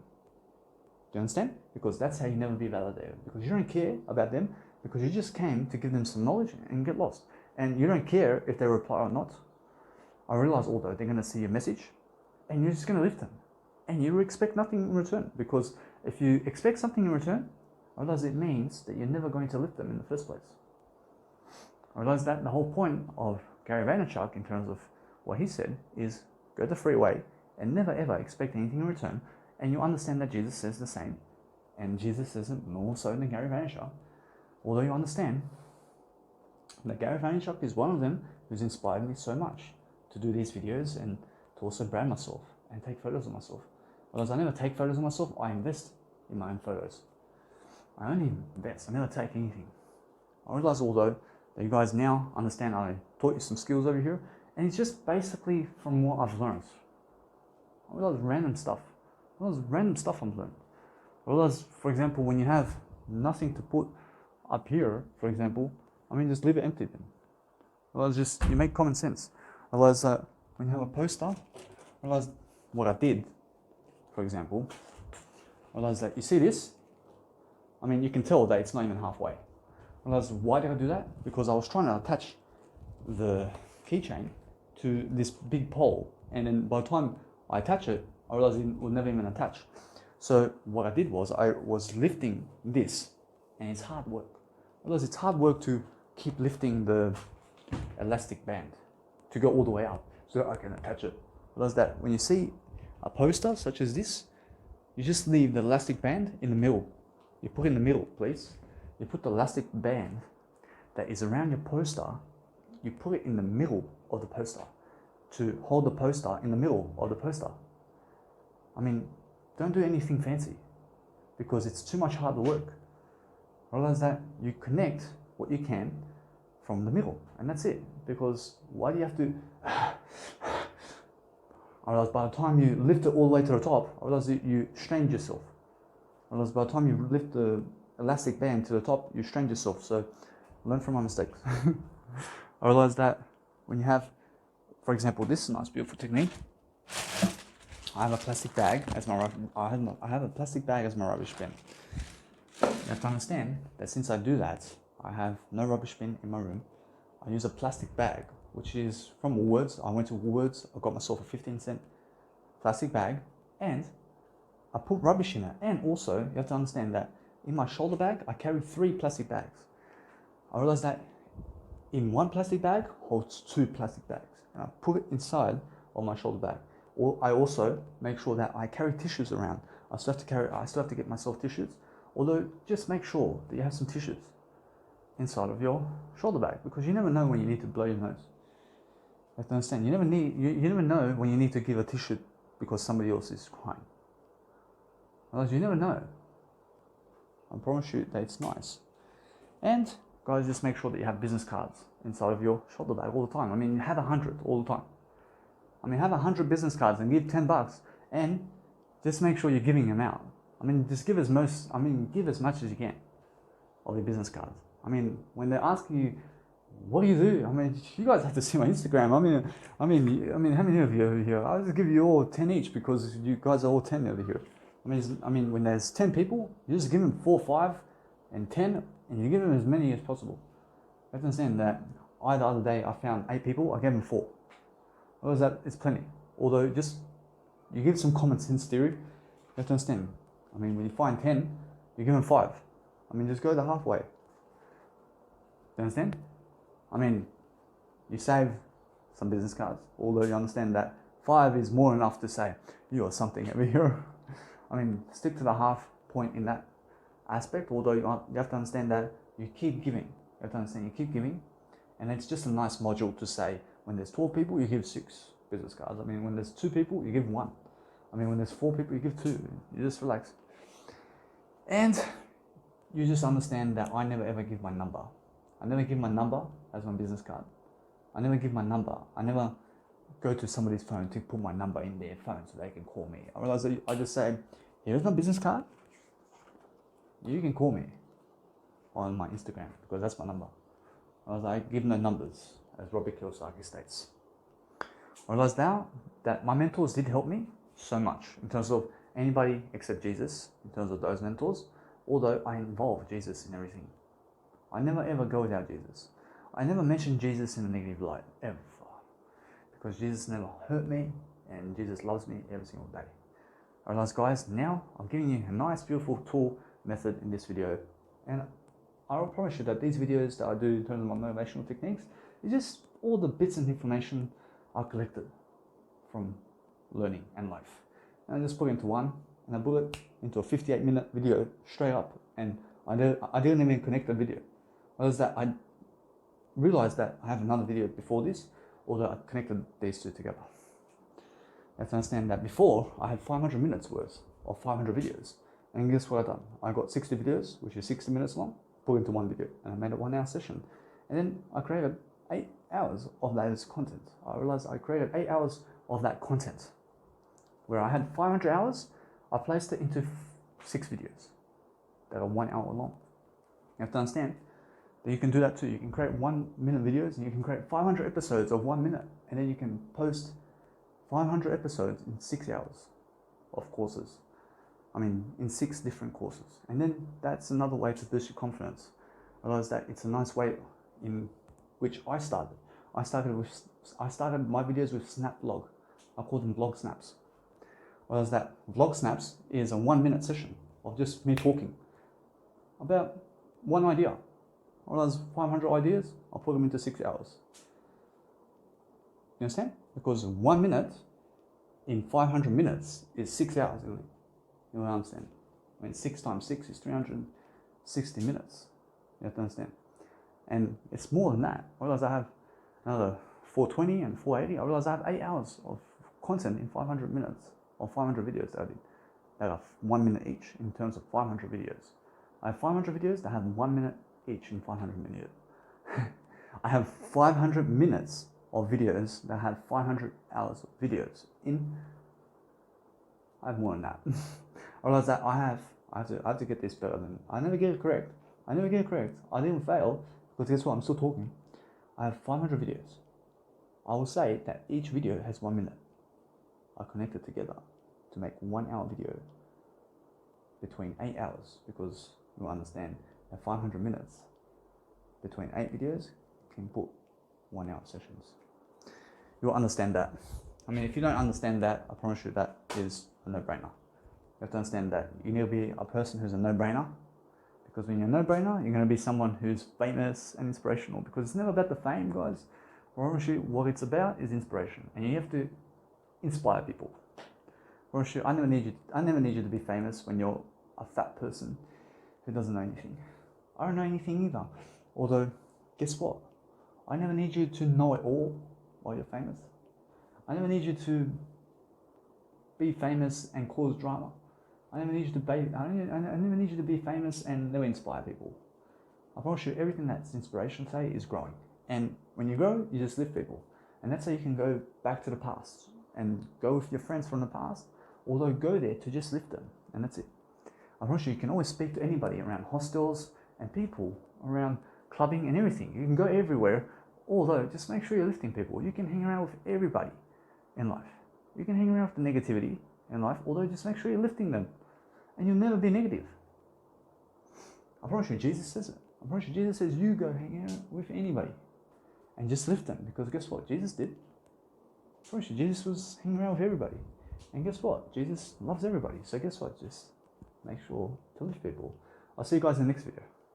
Speaker 3: Do you understand? Because that's how you never be validated. Because you don't care about them, because you just came to give them some knowledge and get lost. And you don't care if they reply or not. I realize although they're going to see your message and you're just going to lift them. And you expect nothing in return. Because if you expect something in return, I realize it means that you're never going to lift them in the first place. I realize that the whole point of Gary Vaynerchuk in terms of what he said is go the free way and never ever expect anything in return. And you understand that Jesus says the same. And Jesus says it more so than Gary Vaynerchuk. Although you understand that Gary Vaynerchuk is one of them who's inspired me so much to do these videos and to also brand myself and take photos of myself. Whereas I never take photos of myself, I invest in my own photos. I only invest, I never take anything. I realize although that you guys now understand I taught you some skills over here, and it's just basically from what I've learned. I realize random stuff. I realize random stuff I've learned. I realize, for example, when you have nothing to put up here, for example, I mean, just leave it empty then. I realize just, you make common sense. I realize that when you have a poster, I realize what I did, for example, I realize that you see this, I mean, you can tell that it's not even halfway. I realize why did I do that? Because I was trying to attach the keychain to this big pole, and then by the time I attach it, I realized it would never even attach. So what I did was I was lifting this, and it's hard work. I realized it's hard work to keep lifting the elastic band to go all the way out so I can attach it. I realized that when you see a poster such as this, you just leave the elastic band in the middle. You put it in the middle, please. You put the elastic band that is around your poster, you put it in the middle of the poster to hold the poster in the middle of the poster. I mean, don't do anything fancy because it's too much hard work. Realize that you connect what you can from the middle, and that's it. Because why do you have to? I realize by the time you lift it all the way to the top, I realize you strain yourself. I realize by the time you lift the elastic band to the top, you strain yourself. So learn from my mistakes. I realize that when you have, for example, this nice beautiful technique, I have a plastic bag as my I have a plastic bag as my rubbish bin. You have to understand that since I do that, I have no rubbish bin in my room. I use a plastic bag, which is from Woolworths. I went to Woolworths, I got myself a 15-cent plastic bag, and I put rubbish in it. And also, you have to understand that in my shoulder bag, I carry 3 plastic bags. I realized that in one plastic bag holds 2 plastic bags. And I put it inside of my shoulder bag. Or I also make sure that I carry tissues around. I still have to get myself tissues. Although, just make sure that you have some tissues inside of your shoulder bag, because you never know when you need to blow your nose. You have to understand, you never know when you need to give a tissue because somebody else is crying. Otherwise, you never know. I promise you that it's nice. And guys, just make sure that you have business cards inside of your shoulder bag all the time. I mean, have 100 all the time. I mean, have 100 business cards and give $10, and just make sure you're giving them out. I mean, just give as much as you can of your business cards. I mean, when they're asking you, what do you do? I mean, you guys have to see my Instagram. I mean, how many of you over here? I'll just give you all 10 each because you guys are all 10 over here. I mean, when there's 10 people, you just give them 4, 5, and 10, and you give them as many as possible. You have to understand that the other day I found 8 people, I gave them 4. What was that? It's plenty. Although just you give some common sense theory, you have to understand. I mean, when you find 10, you give them 5. I mean, just go the halfway. Do you understand? I mean, you save some business cards, although you understand that 5 is more enough to say you are something over here. I mean, stick to the half point in that aspect, although you have to understand that you keep giving. You have to understand you keep giving, and it's just a nice module to say when there's 12 people, you give 6 business cards. I mean, when there's 2 people, you give 1. I mean, when there's 4 people, you give 2. You just relax. And you just understand that I never ever give my number. I never give my number as my business card. I never give my number. I never go to somebody's phone to put my number in their phone so they can call me. I realize that I just say, here's my business card. You can call me on my Instagram because that's my number. I give no numbers, as Robert Kiyosaki states. I realize now that my mentors did help me so much in terms of anybody except Jesus, in terms of those mentors, although I involve Jesus in everything. I never ever go without Jesus. I never mention Jesus in a negative light, ever. Because Jesus never hurt me and Jesus loves me every single day. Alright guys, now I'm giving you a nice beautiful tool method in this video, and I will promise you that these videos that I do in terms of my motivational techniques is just all the bits and information I collected from learning and life. And I just put it into one, and I put it into a 58-minute video straight up, and I didn't even connect the video. I realized that I have another video before this, although I connected these two together. You have to understand that before I had 500 minutes worth of 500 videos, and guess what I've done? I got 60 videos, which is 60 minutes long, put into one video, and I made a 1 hour session. And then I created 8 hours of those content. I realized I created 8 hours of that content. Where I had 500 hours, I placed it into 6 videos that are 1 hour long. You have to understand that you can do that too. You can create 1 minute videos, and you can create 500 episodes of 1 minute, and then you can post 500 episodes in 6 hours of courses. I mean, in 6 different courses. And then that's another way to boost your confidence. I realized that it's a nice way in which I started. I started my videos with Snapblog. I call them blog snaps. I realized that vlog snaps is a 1 minute session of just me talking about one idea. I realized 500 ideas, I'll put them into 6 hours. You understand? Because 1 minute in 500 minutes is 6 hours, isn't it? You will understand. I mean, 6 times 6 is 360 minutes. You have to understand. And it's more than that. I realize I have another 420 and 480. I realize I have 8 hours of content in 500 minutes, or 500 videos that I did. That are 1 minute each in terms of 500 videos. I have 500 videos that have 1 minute each in 500 minutes. I have 500 minutes of videos that had 500 hours of videos in. I have more than that. I realized that I have to get this better than. I never get it correct. I didn't fail, because guess what? I'm still talking. I have 500 videos. I will say that each video has 1 minute. I connected together to make 1 hour video between 8 hours, because you understand that 500 minutes between 8 videos can put 1 hour sessions. You'll understand that. I mean, if you don't understand that, I promise you that is a no-brainer. You have to understand that you need to be a person who's a no-brainer, because when you're a no-brainer, you're going to be someone who's famous and inspirational, because it's never about the fame, guys. I promise you, what it's about is inspiration, and you have to inspire people. I promise you, I never need you to be famous when you're a fat person who doesn't know anything. I don't know anything either. Although, guess what? I never need you to know it all while you're famous. I never need you to be famous and cause drama. I never need you to be famous and never inspire people. I promise you, everything that's inspiration today is growing. And when you grow, you just lift people. And that's how you can go back to the past and go with your friends from the past, although go there to just lift them. And that's it. I promise you can always speak to anybody around hostels and people around clubbing and everything. You can go everywhere, although just make sure you're lifting people. You can hang around with everybody in life. You can hang around with the negativity in life, although just make sure you're lifting them. And you'll never be negative. I promise you, Jesus says it. I promise you, Jesus says you go hang out with anybody and just lift them, because guess what? Jesus did. I promise you, Jesus was hanging around with everybody. And guess what? Jesus loves everybody. So guess what? Just make sure to lift people. I'll see you guys in the next video.